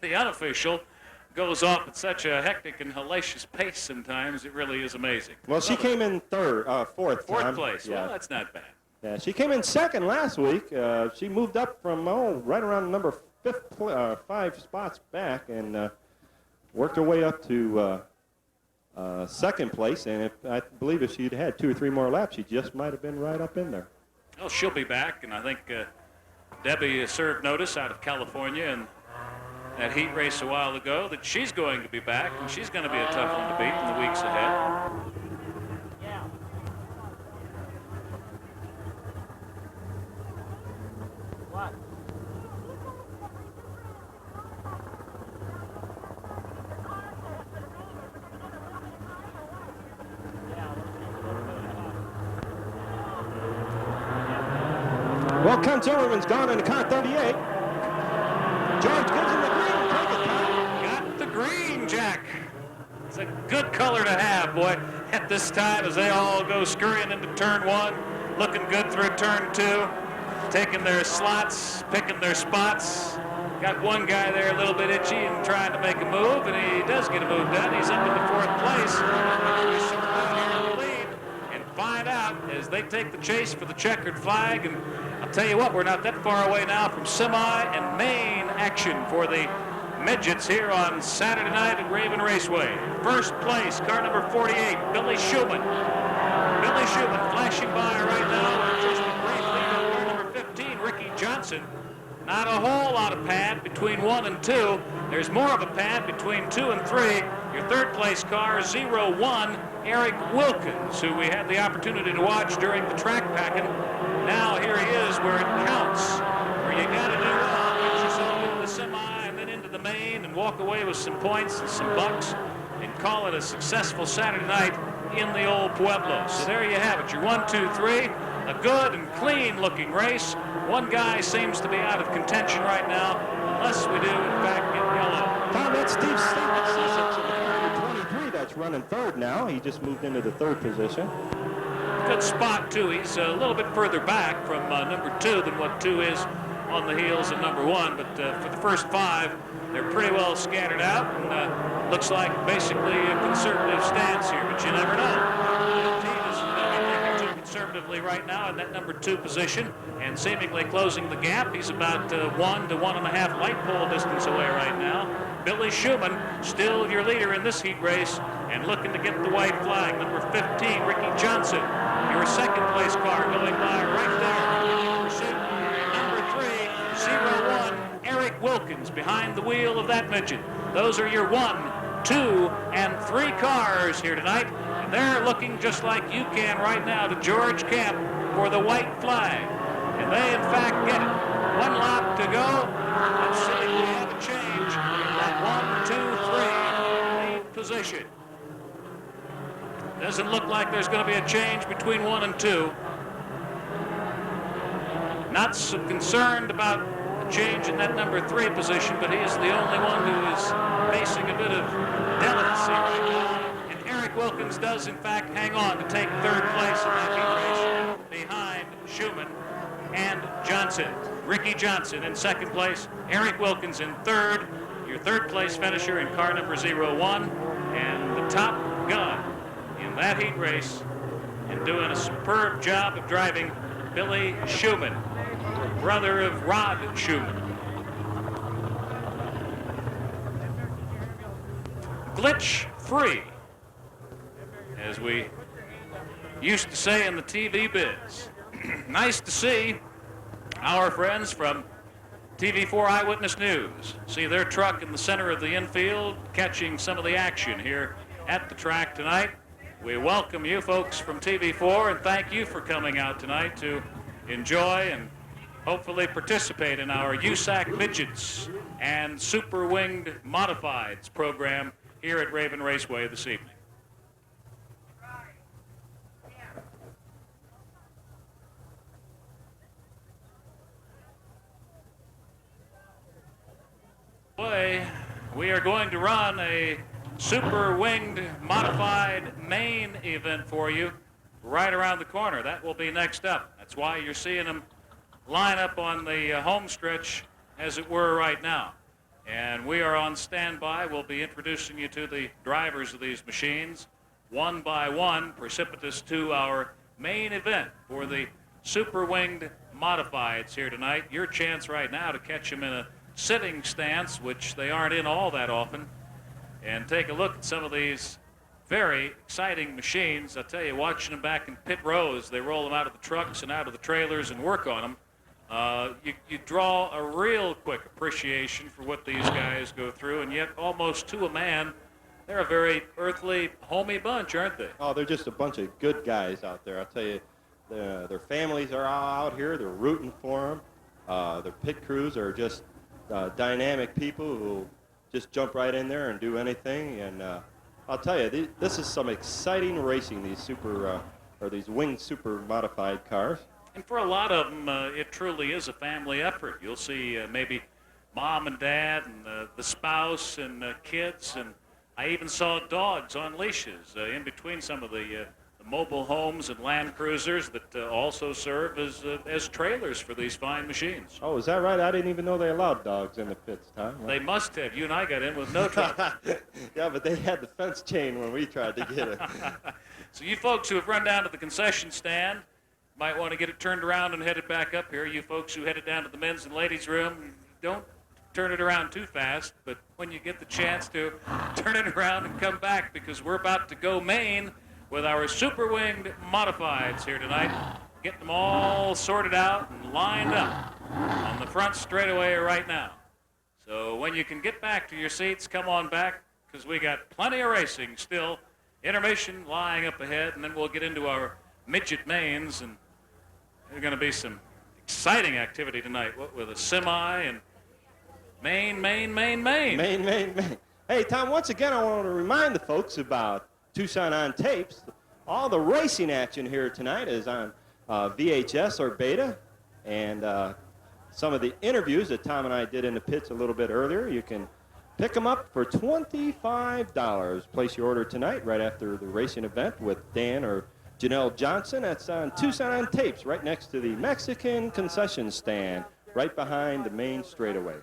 The unofficial goes off at such a hectic and hellacious pace sometimes. It really is amazing. Well, she came in fourth. Fourth place. Yeah. Well, that's not bad. Yeah, she came in second last week. She moved up from right around number 5 spots back and worked her way up to second place. And I believe if she'd had 2 or 3 more laps, she just might have been right up in there. Well, she'll be back, and I think Debbie served notice out of California and that heat race a while ago that she's going to be back, and she's going to be a tough one to beat in the weeks ahead. Well, Ken Zimmerman's gone into car 38. George gives him the green. Take it, Tom. Got the green, Jack. It's a good color to have, boy, at this time as they all go scurrying into turn 1, looking good through turn 2, taking their slots, picking their spots. Got one guy there a little bit itchy and trying to make a move, and he does get a move done. He's up into 4th place. We sit down here in the lead and find out as they take the chase for the checkered flag. And I'll tell you what, we're not that far away now from semi and main action for the Midgets here on Saturday night at Raven Raceway. First place, car number 48, Billy Schuman. Billy Schuman flashing by right now. Just a brief lead on car number 15, Ricky Johnson. Not a whole lot of pad between 1 and 2. There's more of a pad between 2 and 3. Your third place car, 01, Eric Wilkins, who we had the opportunity to watch during the track packing. Now here he is where it counts, where you got to do get yourself into the semi and then into the main and walk away with some points and some bucks and call it a successful Saturday night in the old Pueblo. So there you have it, your 1, 2, 3. A good and clean looking race. One guy seems to be out of contention right now, unless we do in fact get yellow. Tom, that's Steve Stevens in the car 23 that's running third now. He just moved into the 3rd position. Good spot too. He's a little bit further back from number 2 than what 2 is on the heels of number 1, but for the first 5, they're pretty well scattered out, and looks like basically a conservative stance here, but you never know. The team is thinking too conservatively right now in that number 2 position, and seemingly closing the gap. He's about 1 to 1.5 light pole distance away right now. Billy Schuman, still your leader in this heat race, and looking to get the white flag. Number 15, Ricky Johnson, your second place car going by right there. Pursuit, number 3, 01, Eric Wilkins behind the wheel of that midget. Those are your 1, 2, and 3 cars here tonight. And they're looking just like you can right now to George Camp for the white flag. And they, in fact, get it. 1 lap to go. Let's see if we have a change in that 1, 2, 3 lead position. Doesn't look like there's going to be a change between 1 and 2. Not so concerned about a change in that number 3 position, but he is the only one who is facing a bit of delicacy right now. And Eric Wilkins does, in fact, hang on to take 3rd place in that heat race behind Schuman and Johnson. Ricky Johnson in 2nd place, Eric Wilkins in 3rd, your 3rd place finisher in car number 01, and the top gun in that heat race and doing a superb job of driving, Billy Schuman, brother of Rod Schuman. Glitch free, as we used to say in the TV biz. Nice to see our friends from TV4 Eyewitness News see their truck in the center of the infield catching some of the action here at the track tonight. We welcome you folks from TV4 and thank you for coming out tonight to enjoy and hopefully participate in our USAC Midgets and Super Winged Modifieds program here at Raven Raceway this evening. Way, we are going to run a super winged modified main event for you right around the corner. That will be next up. That's why you're seeing them line up on the home stretch, as it were, right now. And we are on standby. We'll be introducing you to the drivers of these machines one by one, precipitous to our main event for the super winged modifieds here tonight. Your chance right now to catch them in a sitting stance, which they aren't in all that often, and take a look at some of these very exciting machines. I tell you, watching them back in pit rows, they roll them out of the trucks and out of the trailers and work on them. You draw a real quick appreciation for what these guys go through, and yet almost to a man, they're a very earthly, homey bunch, aren't they? Oh, they're just a bunch of good guys out there. I'll tell you, their families are all out here. They're rooting for them. Their pit crews are just dynamic people who just jump right in there and do anything. And I'll tell you, this is some exciting racing, these these winged super modified cars. And for a lot of them, it truly is a family effort. You'll see maybe mom and dad and the spouse and kids, and I even saw dogs on leashes in between some of the mobile homes and Land Cruisers that also serve as trailers for these fine machines. Oh, is that right? I didn't even know they allowed dogs in the pits, Tom. They must have. You and I got in with no trouble. Yeah, but they had the fence chain when we tried to get it. So you folks who have run down to the concession stand might want to get it turned around and headed back up here. You folks who headed down to the men's and ladies' room, don't turn it around too fast, but when you get the chance to turn it around and come back, because we're about to go main with our super winged modifieds here tonight. Get them all sorted out and lined up on the front straightaway right now. So when you can get back to your seats, come on back, because we got plenty of racing still. Intermission lying up ahead, and then we'll get into our midget mains, and there's going to be some exciting activity tonight. What with a semi and main. Hey, Tom, once again, I want to remind the folks about Tucson on Tapes. All the racing action here tonight is on VHS or beta, and some of the interviews that Tom and I did in the pits a little bit earlier, you can pick them up for $25. Place your order tonight right after the racing event with Dan or Jeanelle Johnson. That's on Tucson on Tapes, right next to the Mexican concession stand, right behind the main straightaway.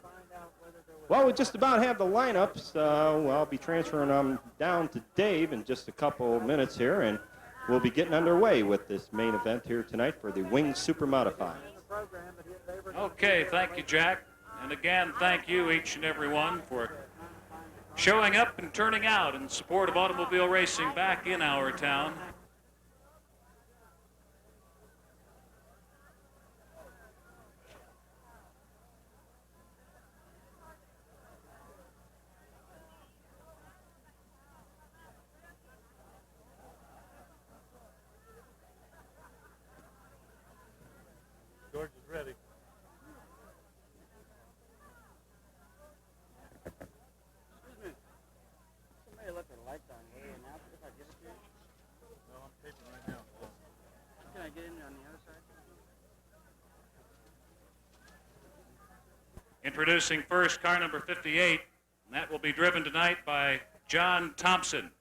Well, we just about have the lineups. Well, I'll be transferring them down to Dave in just a couple minutes here, and we'll be getting underway with this main event here tonight for the Winged Super Modified. Okay, thank you, Jack. And again, thank you, each and every one, for showing up and turning out in support of automobile racing back in our town. George is ready. Excuse me. Somebody left their lights on here, and now if I give it to you? No, I'm taping right now. Can I get in on the other side? Introducing first car number 58, and that will be driven tonight by John Thompson.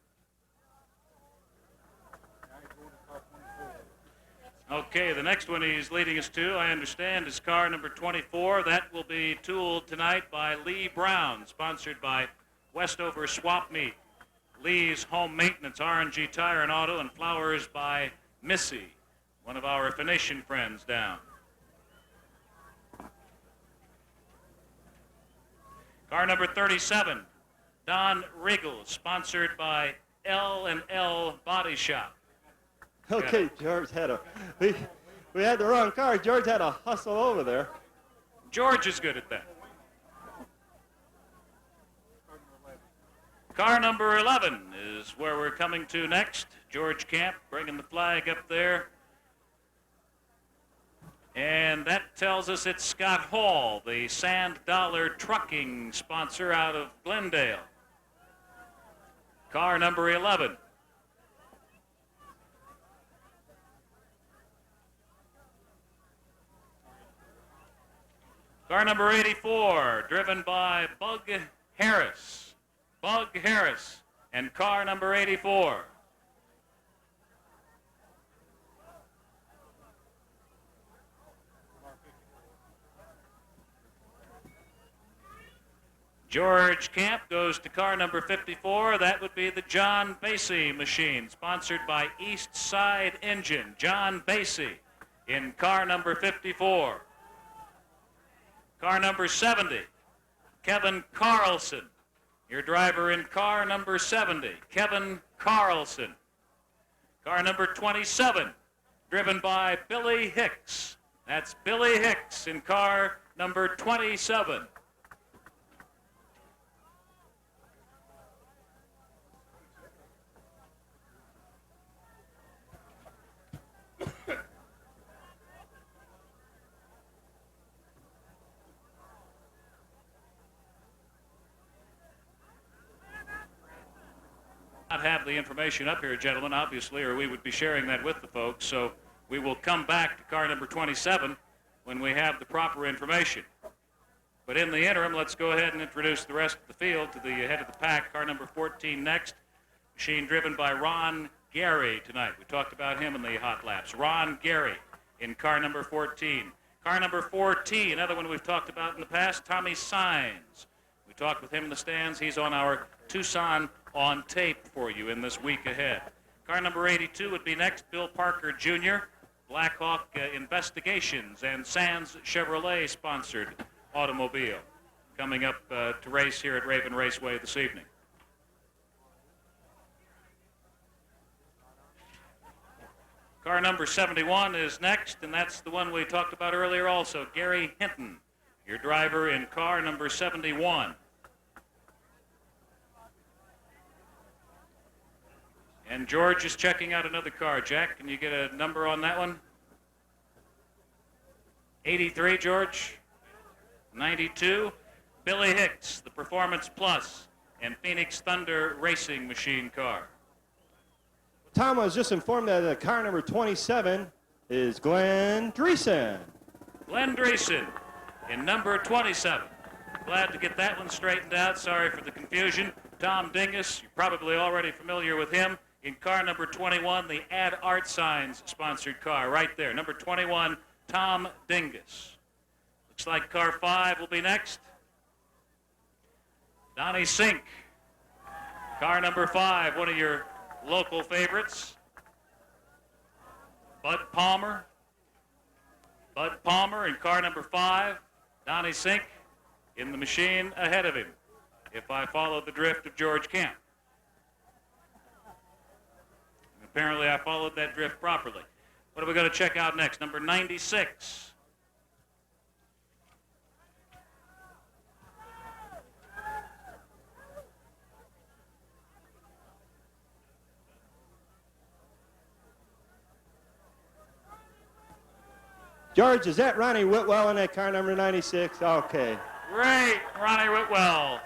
Okay, the next one he's leading us to, I understand, is car number 24. That will be tooled tonight by Lee Brown, sponsored by Westover Swap Meet, Lee's Home Maintenance, R&G Tire and Auto, and flowers by Missy, one of our Phoenician friends down. Car number 37, Don Riggle, sponsored by L&L Body Shop. Okay, George had we had the wrong car. George had to hustle over there. George is good at that. Car number 11 is where we're coming to next. George Camp bringing the flag up there. And that tells us it's Scott Hall, the Sand Dollar trucking sponsor out of Glendale. Car number 11. Car number 84, driven by Bug Harris. Bug Harris and car number 84. George Camp goes to car number 54. That would be the John Basie machine, sponsored by East Side Engine. John Basie in car number 54. Car number 70, Kevin Carlson. Your driver in car number 70, Kevin Carlson. Car number 27, driven by Billy Hicks. That's Billy Hicks in car number 27. Not have the information up here, gentlemen, obviously, or we would be sharing that with the folks. So we will come back to car number 27 when we have the proper information. But in the interim, let's go ahead and introduce the rest of the field to the head of the pack. Car number 14 next. Machine driven by Ron Gary tonight. We talked about him in the hot laps. Ron Gary in car number 14. Car number 14, another one we've talked about in the past, Tommy Signs. We talked with him in the stands. He's on our Tucson on tape for you in this week ahead. Car number 82 would be next, Bill Parker Jr., Blackhawk Investigations and Sands Chevrolet sponsored automobile, coming up to race here at Raven Raceway this evening. Car number 71 is next, and that's the one we talked about earlier also, Gary Hinton, your driver in car number 71. And George is checking out another car. Jack, can you get a number on that one? 83, George. 92. Billy Hicks, the Performance Plus and Phoenix Thunder Racing Machine car. Tom was just informed that car number 27 is Glenn Dreesen. Glenn Dreesen in number 27. Glad to get that one straightened out. Sorry for the confusion. Tom Dingus, you're probably already familiar with him. In car number 21, the Ad Art Signs sponsored car right there. Number 21, Tom Dingus. Looks like car 5 will be next. Donnie Sink. Car number 5, one of your local favorites. Bud Palmer. Bud Palmer in car number 5. Donnie Sink in the machine ahead of him, if I follow the drift of George Camp. Apparently, I followed that drift properly. What are we going to check out next? Number 96. George, is that Ronnie Whitwell in that car number 96? Okay. Great, Ronnie Whitwell.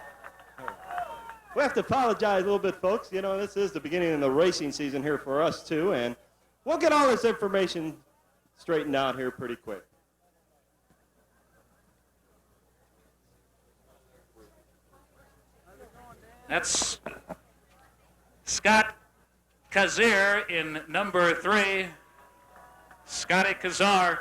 We have to apologize a little bit, folks. You know, this is the beginning of the racing season here for us, too, and we'll get all this information straightened out here pretty quick. That's Scott Kazaar in number 3. Scotty Kazaar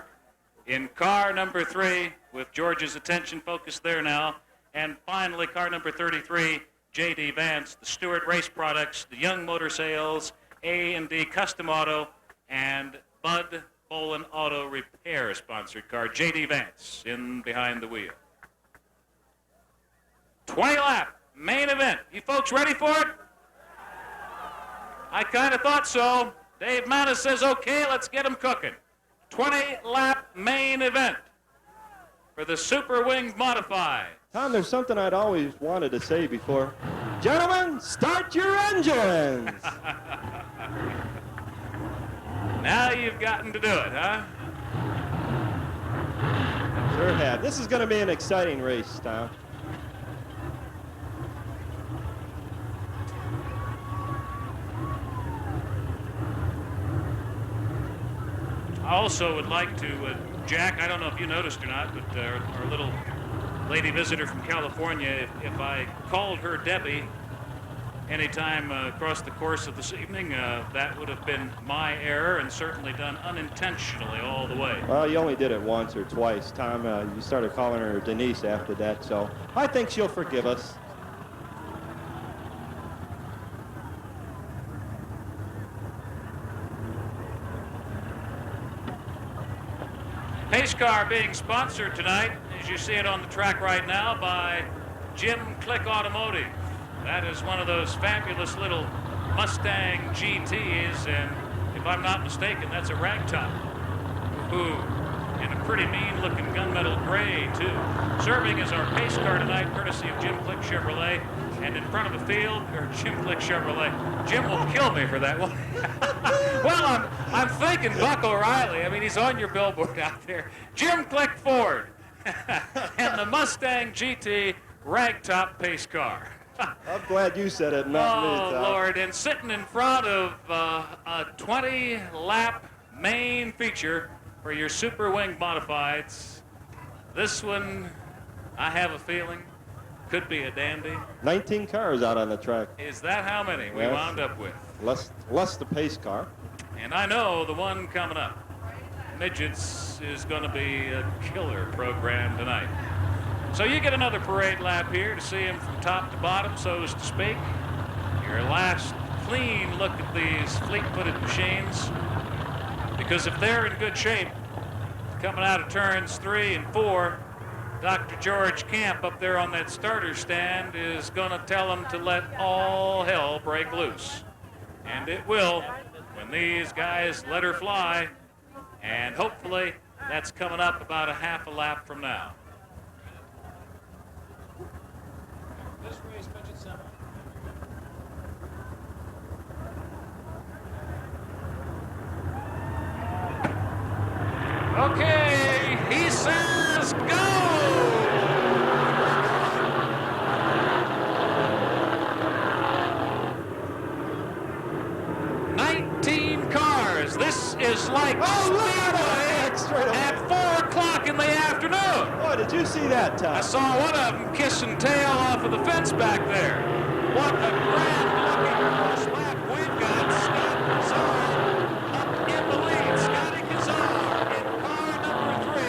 in car number 3 with George's attention focused there now. And finally, car number 33, J.D. Vance, the Stewart Race Products, the Young Motor Sales, A&D Custom Auto, and Bud Bolin Auto Repair sponsored car. J.D. Vance in behind the wheel. 20-lap main event. You folks ready for it? I kind of thought so. Dave Manis says, okay, let's get them cooking. 20-lap main event for the Super Wings Modified. Tom, there's something I'd always wanted to say before. Gentlemen, start your engines! Now you've gotten to do it, huh? Sure have. This is going to be an exciting race, Tom. I also would like to, Jack, I don't know if you noticed or not, but our little lady visitor from California, if I called her Debbie anytime across the course of this evening, that would have been my error and certainly done unintentionally all the way. Well, you only did it once or twice. Tom, you started calling her Denise after that, so I think she'll forgive us. Pace car being sponsored tonight, as you see it on the track right now, by Jim Click Automotive. That is one of those fabulous little Mustang GTs, and if I'm not mistaken, that's a ragtop. Ooh, and a pretty mean-looking gunmetal gray, too. Serving as our pace car tonight, courtesy of Jim Click Chevrolet, and in front of the field, or Jim Click Chevrolet. Jim will kill me for that one. Well, I'm thinking Buck O'Reilly. I mean, he's on your billboard out there. Jim Click Ford and the Mustang GT ragtop pace car. I'm glad you said it, not me, Tom. Oh, Lord, and sitting in front of a 20-lap main feature for your Super Wing Modifieds. This one, I have a feeling, could be a dandy. 19 cars out on the track. Is that how many we wound up with? Less the pace car. And I know the one coming up, Midgets, is going to be a killer program tonight. So you get another parade lap here to see him from top to bottom, so to speak. Your last clean look at these fleet-footed machines. Because if they're in good shape, coming out of turns 3 and 4, Dr. George Camp up there on that starter stand is going to tell them to let all hell break loose. And it will when these guys let her fly. And hopefully that's coming up about a half a lap from now. This race, Midget Semi. Okay, he says go! 19 cars. This is like Speedway at 4 o'clock in the afternoon. Oh, did you see that, Tom? I saw one of them kissing tail off of the fence back there. What a grand-looking first lap we've got. Scott Kazaar up in the lead. Scotty Kazaar in car number 3.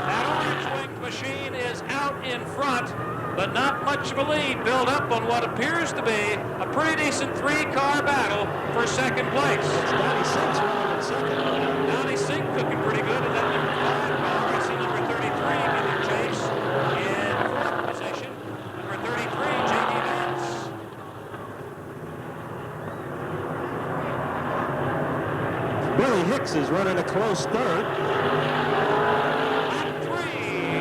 That orange-winged machine is out in front, but not much of a lead built up on what appears to be a pretty decent 3-car battle for second place. Donnie Sink's running in second. Donnie Sink cooking pretty good in that number 5 car. I see number 33 giving chase in 4th position. Number 33, J.D. Vance. Billy Hicks is running a close third. Lap 3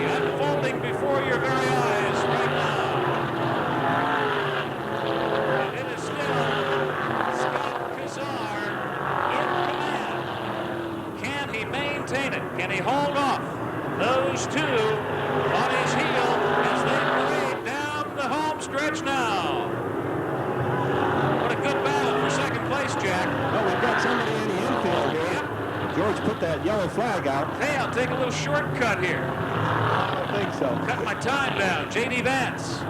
unfolding before your very eyes right now. And it is still Scott Kazaar in command. Can he maintain it? Can he hold off those two on his heel as they parade down the home stretch now? What a good battle for second place, Jack. Well, we've got somebody in the infield here. Yep. George put that yellow flag out. Hey, I'll take a little shortcut here. I don't think so. Cut my time down. J.D. Vance.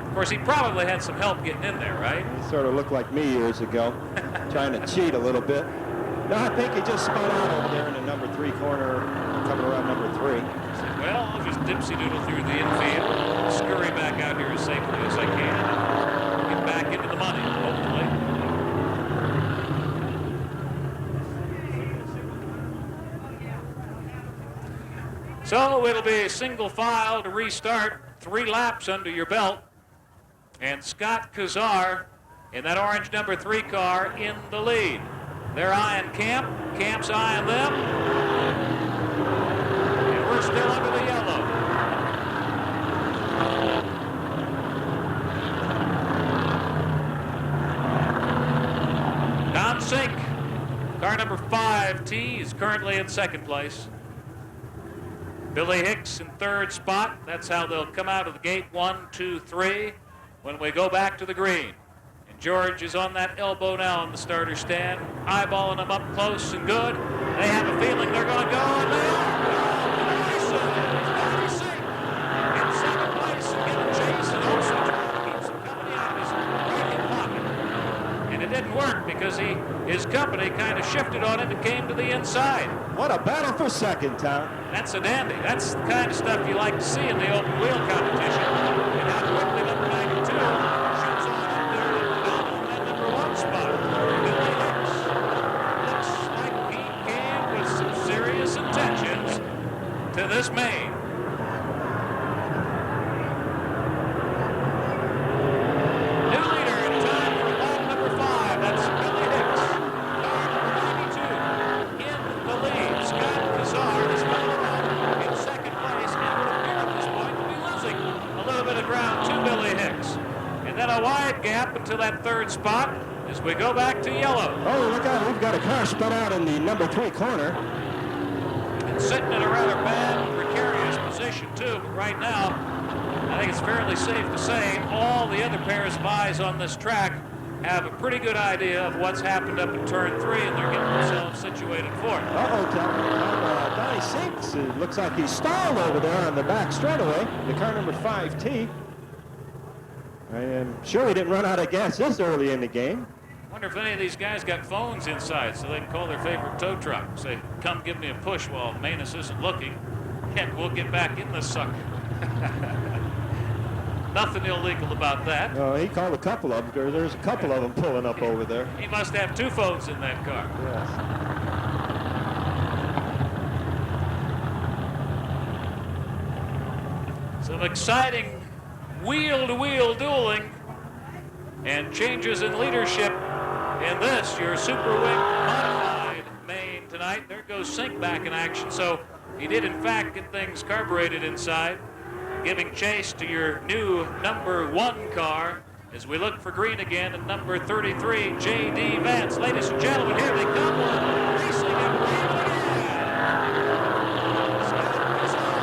Of course, he probably had some help getting in there, right? He sort of looked like me years ago, trying to cheat a little bit. No, I think he just spun out over there in the number 3 corner, coming around number 3. Well, I'll just dipsy-doodle through the infield, scurry back out here as safely as I can, and get back into the money, hopefully. So it'll be a single file to restart, 3 laps under your belt, and Scott Kazaar in that orange number 3 car in the lead. They're eyeing Camp. Camp's eyeing them. And we're still under the yellow. Don Sink, car number 5T, is currently in second place. Billy Hicks in 3rd spot. That's how they'll come out of the gate 1, 2, 3 when we go back to the green. George is on that elbow now on the starter stand, eyeballing them up close and good. They have a feeling they're going to go, and they are. it didn't work because his company kind of shifted on him and came to the inside. What a battle for second, Tom. That's a dandy. That's the kind of stuff you like to see in the open wheel competition. And how quickly number 92 shoots on up there down on that number 1 spot. Billy Hicks looks like he came with some serious intentions to this main. New leader in time for lap number 5. That's Billy Hicks. Car number 92 in the lead. Scott Kazaar is followed up in second place and would appear at this point to be losing a little bit of ground to Billy Hicks. And then a wide gap until that 3rd spot as we go back to yellow. Oh, look out. We've got a car spun out in the number 3 corner. And sitting in a rather bad, precarious position, too. But right now, I think it's fairly safe to say all the other pairs of eyes on this track have a pretty good idea of what's happened up in turn 3, and they're getting themselves situated for it. Uh-oh, Donnie Sinks. It looks like he's stalled over there on the back straightaway. The car number 5T. I am sure he didn't run out of gas this early in the game. Wonder if any of these guys got phones inside so they can call their favorite tow truck. Say, come give me a push while Manus isn't looking. Heck, we'll get back in this sucker. Nothing illegal about that. Oh, he called a couple of them. There's a couple of them pulling up over there. He must have 2 phones in that car. Yes. Some exciting wheel-to-wheel dueling and changes in leadership in this, your Super Wing modified main tonight. There goes Sink back in action, so he did in fact get things carbureted inside, giving chase to your new number 1 car as we look for green again at number 33, J.D. Vance. Ladies and gentlemen, here they come, racing and waving again. Scott Brazzel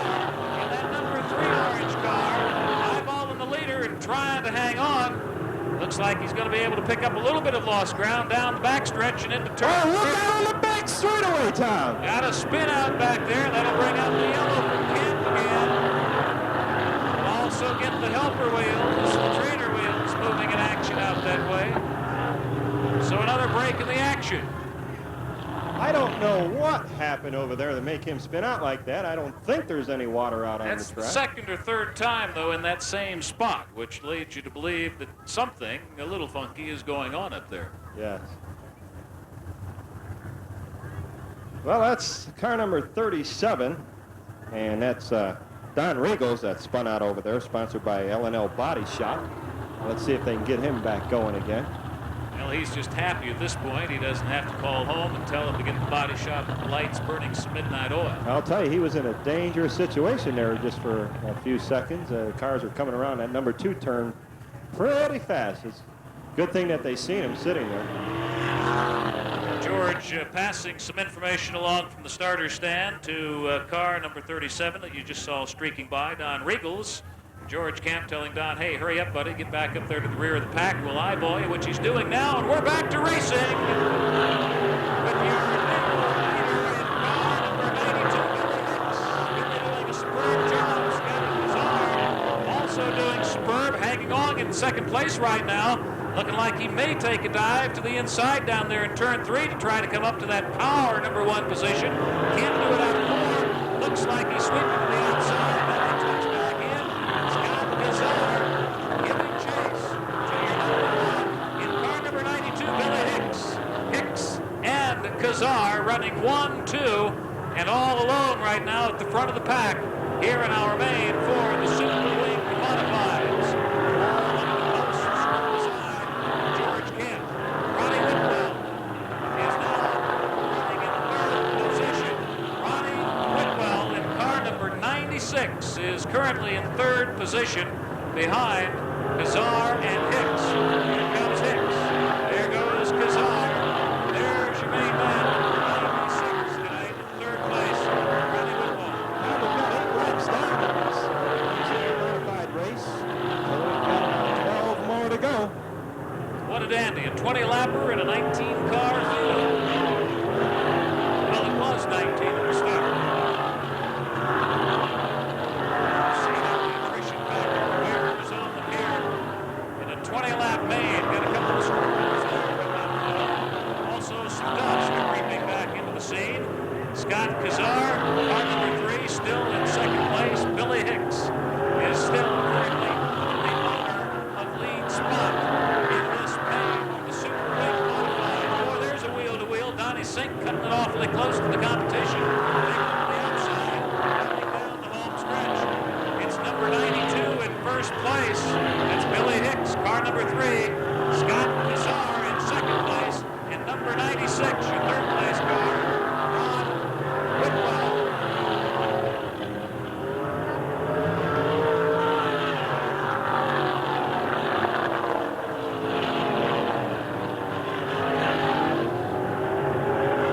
in that number 3 orange car, eyeballing the leader and trying to hang on. Looks like he's going to be able to pick up a little bit of lost ground down the backstretch and into turn. Oh, look out on the back straightaway, Tom. Got a spin out back there. That'll bring out the yellow from Kemp again. We'll also get the helper wheels, the trainer wheels moving in action out that way. So another break in the action. I don't know what happened over there to make him spin out like that. I don't think there's any water out on the That's track. the 2nd or 3rd time, though, in that same spot, which leads you to believe that something a little funky is going on up there. Yes. Well, that's car number 37, and that's Don Regals that spun out over there, sponsored by L&L Body Shop. Let's see if they can get him back going again. Well, he's just happy at this point. He doesn't have to call home and tell him to get the body shop lights burning some midnight oil. I'll tell you, he was in a dangerous situation there just for a few seconds. Cars are coming around that number 2 turn pretty fast. It's a good thing that they seen him sitting there. George passing some information along from the starter stand to car number 37 that you just saw streaking by, Don Regals. George Camp telling Don, hey, hurry up, buddy, get back up there to the rear of the pack. We'll eyeball you, which he's doing now, and we're back to racing. With your leader in car number 92, Billy Hicks, doing a superb job. Scott Kazaar also doing superb, hanging on in 2nd place right now. Looking like he may take a dive to the inside down there in turn 3 to try to come up to that power number 1 position. Can't do it out of 4. Looks like he's sweeping to the outside. Giving chase to your number 1 in car number 92, Billy Hicks. Hicks and Kazaar running 1-2 and all alone right now at the front of the pack here in our main for the Super Wing Modifieds. George Kent, Ronnie Whitwell is now running in 3rd position. Ronnie Whitwell in car number 96 is currently in 3rd position behind Kazaar and Hicks. Here comes Hicks. There goes Kazaar. There's your main man, 96 tonight in 3rd place. Ronnie Whitwell. Now we've got 8 laps down in this modified race. So we've got 12 more to go. What a dandy. A 20-lapper in a 19-car field. Well, it was 19 at the start. See how the attrition factor wears on the gear. In a 20-lap main, got a couple of screws there, but sync, cutting it awfully close to the competition. They go to the outside, coming down the home stretch. It's number 92 in first place. That's Billy Hicks, car number 3. Scott Kazaar in second place. And number 96, your third place car, Ron Whitwell.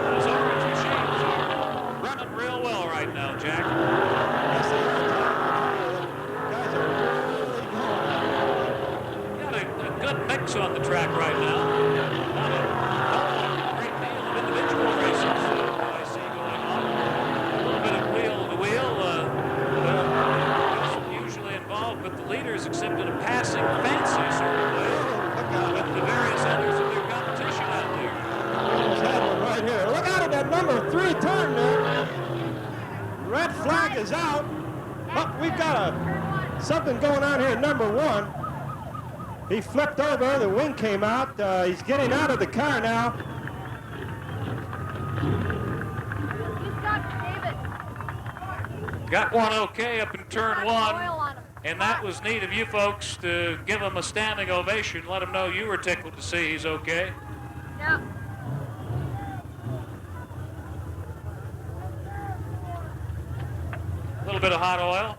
Those orange machines are running real well right now, Jack. Got a good mix on the track right now. Not a whole great deal of individual races I see going on. A little bit of wheel-to-wheel isn't usually involved, but the leaders accepted a passing fancy sort of way with the various others of their competition out there. Right here. Look out at that number 3 turn there. Red flag is out. But we've got something going on here at number 1. He flipped over. The wing came out. He's getting out of the car now. Got one okay up in turn 1. And that was neat of you folks to give him a standing ovation. Let him know you were tickled to see he's okay. Yeah. A little bit of hot oil.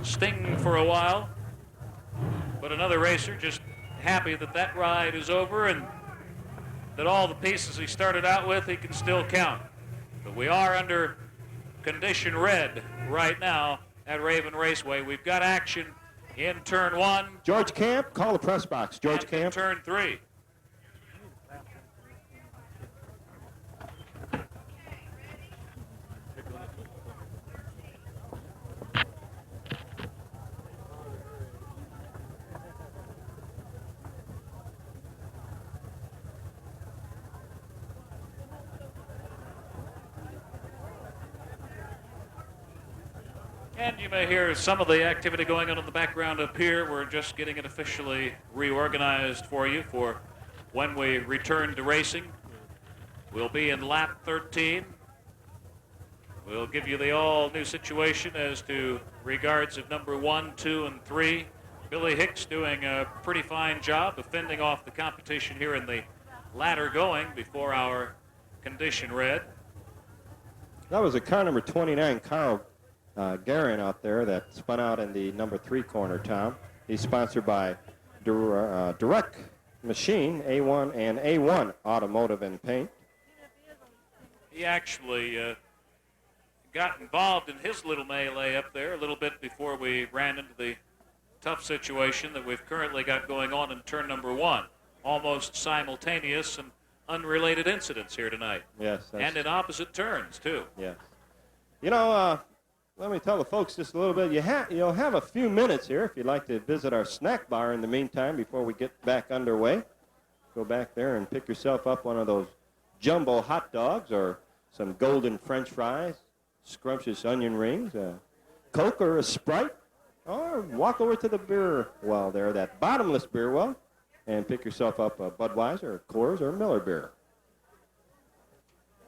Sting for a while. But another racer just happy that that ride is over and that all the pieces he started out with he can still count. But we are under condition red right now at Raven Raceway. We've got action in turn 1. George Camp, call the press box. George and Camp. Turn 3. And you may hear some of the activity going on in the background up here. We're just getting it officially reorganized for you for when we return to racing. We'll be in lap 13. We'll give you the all-new situation as to regards of number 1, 2, and 3. Billy Hicks doing a pretty fine job of fending off the competition here in the ladder going before our condition red. That was a car number 29, Carl Garin out there that spun out in the number 3 corner, Tom. He's sponsored by Direct Machine, A1 and A1 Automotive and Paint. He actually got involved in his little melee up there a little bit before we ran into the tough situation that we've currently got going on in turn number 1. Almost simultaneous and unrelated incidents here tonight. Yes. And in opposite turns, too. Yes. You know, let me tell the folks just a little bit. You'll have a few minutes here if you'd like to visit our snack bar in the meantime before we get back underway. Go back there and pick yourself up one of those jumbo hot dogs or some golden French fries, scrumptious onion rings, a Coke or a Sprite, or walk over to the beer well there, that bottomless beer well, and pick yourself up a Budweiser, Coors, or Miller beer.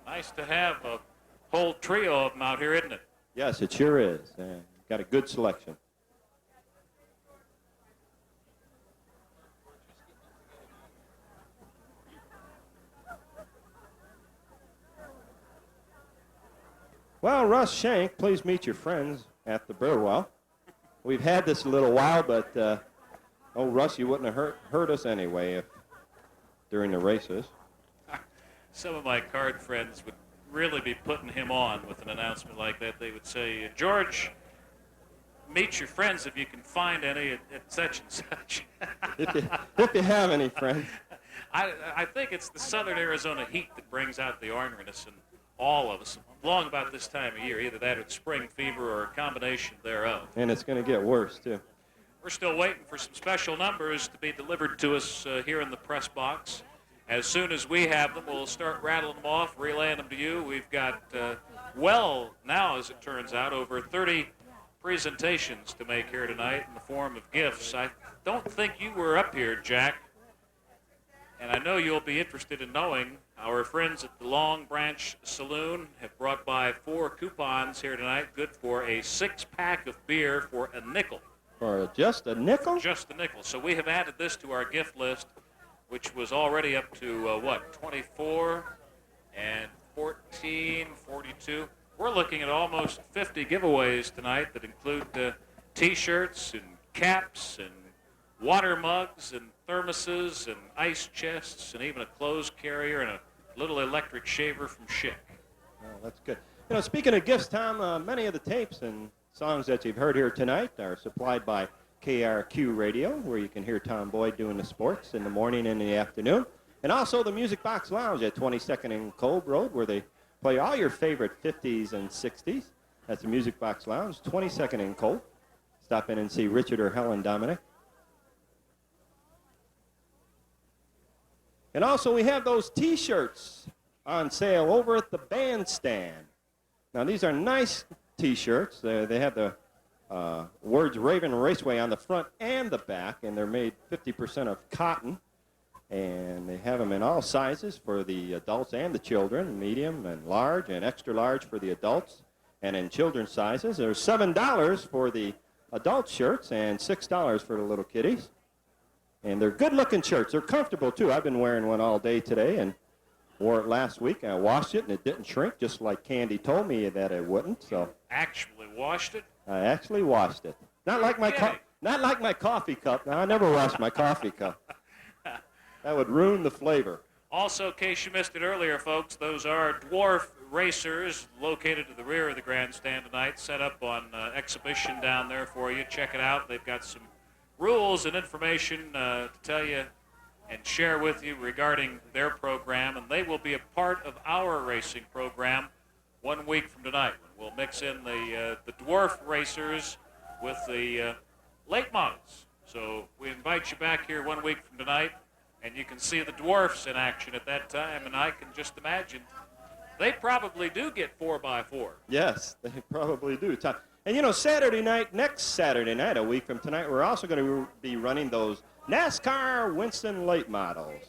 Nice to have a whole trio of them out here, isn't it? Yes, it sure is. Got a good selection. Well, Russ Shank, please meet your friends at the Burwell. We've had this a little while, but, oh, Russ, you wouldn't have hurt us anyway during the races. Some of my card friends would really be putting him on with an announcement like that. They would say, George, meet your friends if you can find any at such and such. if you have any friends. I think it's the southern Arizona heat that brings out the orneriness in all of us long about this time of year, either that or spring fever or a combination thereof. And it's going to get worse, too. We're still waiting for some special numbers to be delivered to us here in the press box. As soon as we have them, we'll start rattling them off, relaying them to you. We've got, now, as it turns out, over 30 presentations to make here tonight in the form of gifts. I don't think you were up here, Jack, And I know you'll be interested in knowing our friends at the Long Branch Saloon have brought by 4 coupons here tonight, good for a 6-pack of beer for a nickel. For just a nickel? Just a nickel. So we have added this to our gift list, which was already up to, 24 and 14, 42. We're looking at almost 50 giveaways tonight that include T-shirts and caps and water mugs and thermoses and ice chests and even a clothes carrier and a little electric shaver from Schick. Oh, that's good. You know, speaking of gifts, Tom, many of the tapes and songs that you've heard here tonight are supplied by KRQ Radio, where you can hear Tom Boyd doing the sports in the morning and in the afternoon. And also the Music Box Lounge at 22nd and Kolb Road, where they play all your favorite 50s and 60s. That's the Music Box Lounge, 22nd and Kolb. Stop in and see Richard or Helen Dominic. And also we have those T-shirts on sale over at the bandstand. Now these are nice T-shirts. They have the words Raven Raceway on the front and the back, and they're made 50% of cotton. And they have them in all sizes for the adults and the children, medium and large and extra large for the adults. And in children's sizes, there's $7 for the adult shirts and $6 for the little kiddies. And they're good-looking shirts. They're comfortable, too. I've been wearing one all day today and wore it last week. I washed it, and it didn't shrink, just like Candy told me that it wouldn't. So Actually washed it? I actually washed it. Not like my coffee cup. No, I never washed my coffee cup. That would ruin the flavor. Also, in case you missed it earlier, folks, those are dwarf racers located to the rear of the grandstand tonight, set up on exhibition down there for you. Check it out. They've got some rules and information to tell you and share with you regarding their program, and they will be a part of our racing program 1 week from tonight. We'll mix in the dwarf racers with the late models. So we invite you back here 1 week from tonight, and you can see the dwarfs in action at that time, and I can just imagine they probably do get 4x4. Yes, they probably do. And, you know, next Saturday night, a week from tonight, we're also going to be running those NASCAR Winston late models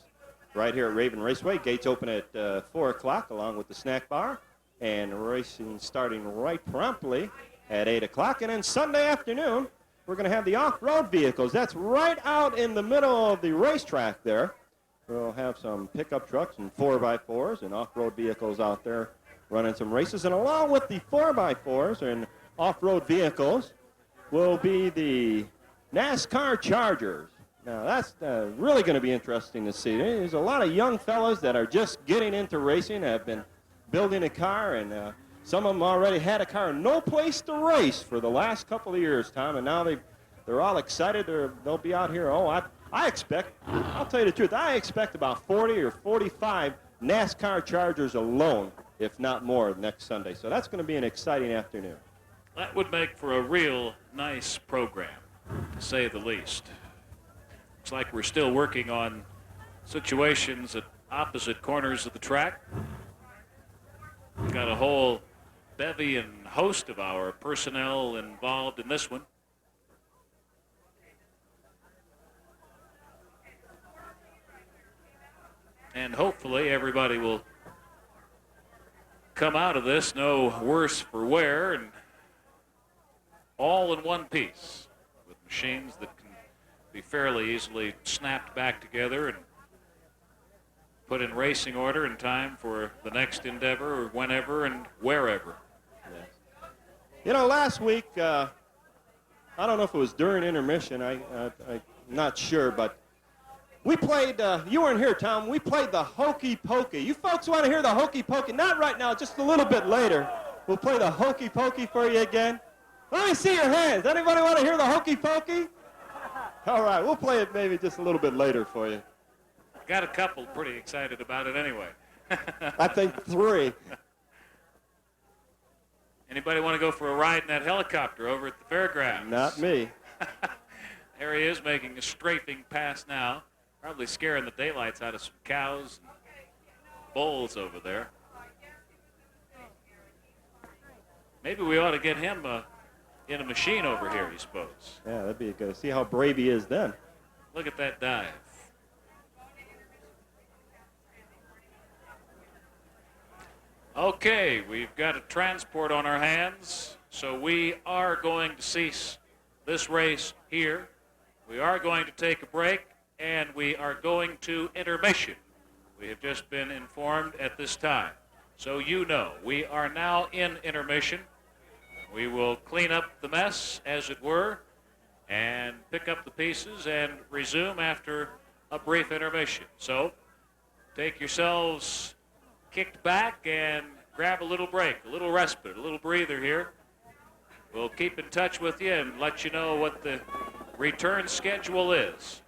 right here at Raven Raceway. Gates open at 4 o'clock along with the snack bar, and racing starting right promptly at 8 o'clock. And then Sunday afternoon, we're going to have the off-road vehicles. That's right out in the middle of the racetrack there. We'll have some pickup trucks and 4x4s and off-road vehicles out there running some races. And along with the 4x4s and off-road vehicles will be the NASCAR Chargers. Now, that's really going to be interesting to see. There's a lot of young fellas that are just getting into racing, have been building a car, and some of them already had a car, no place to race for the last couple of years, Tom, and now they're all excited. They'll be out here. Oh, I expect, I'll tell you the truth, I expect about 40 or 45 NASCAR Chargers alone, if not more, next Sunday. So that's going to be an exciting afternoon. That would make for a real nice program, to say the least. Looks like we're still working on situations at opposite corners of the track. We've got a whole bevy and host of our personnel involved in this one. And hopefully everybody will come out of this no worse for wear and all in one piece with machines that can be fairly easily snapped back together and put in racing order in time for the next endeavor or whenever and wherever. Yes. You know, last week, I don't know if it was during intermission, I'm not sure, but we played, you weren't here, Tom, we played the Hokey Pokey. You folks want to hear the Hokey Pokey? Not right now, just a little bit later. We'll play the Hokey Pokey for you again. Let me see your hands. Anybody want to hear the Hokey Pokey? All right, we'll play it maybe just a little bit later for you. Got a couple pretty excited about it anyway. I think 3. Anybody want to go for a ride in that helicopter over at the fairgrounds? Not me. There he is making a strafing pass now. Probably scaring the daylights out of some cows and bulls over there. Maybe we ought to get him in a machine over here, I suppose. Yeah, that'd be good. See how brave he is then. Look at that dive. Okay, we've got a transport on our hands, so we are going to cease this race here. We are going to take a break, and we are going to intermission. We have just been informed at this time. So you know, we are now in intermission. We will clean up the mess, as it were, and pick up the pieces and resume after a brief intermission. So take yourselves kicked back and grab a little break, a little respite, a little breather here. We'll keep in touch with you and let you know what the return schedule is.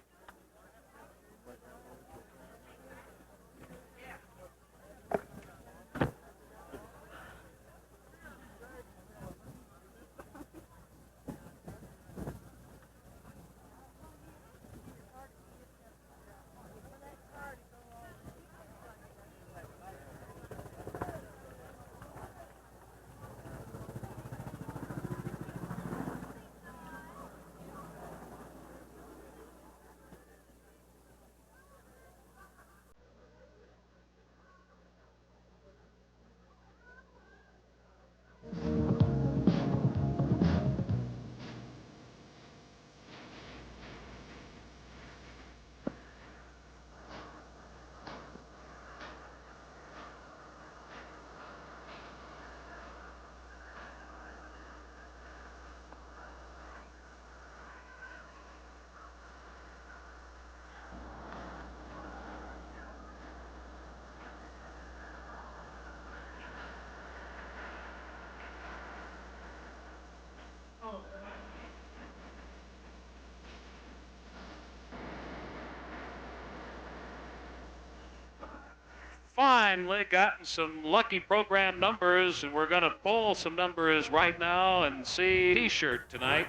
Finally gotten some lucky program numbers, and we're going to pull some numbers right now and see T-shirt tonight.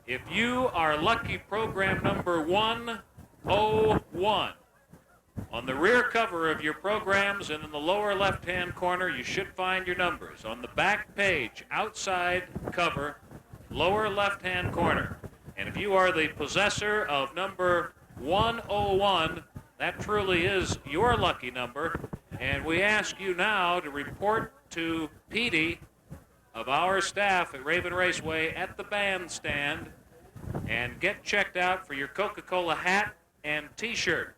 If you are lucky program number 101, on the rear cover of your programs and in the lower left-hand corner, you should find your numbers. On the back page, outside cover, lower left-hand corner. And if you are the possessor of number 101, that truly is your lucky number. And we ask you now to report to Petey of our staff at Raven Raceway at the bandstand and get checked out for your Coca-Cola hat and T-shirt.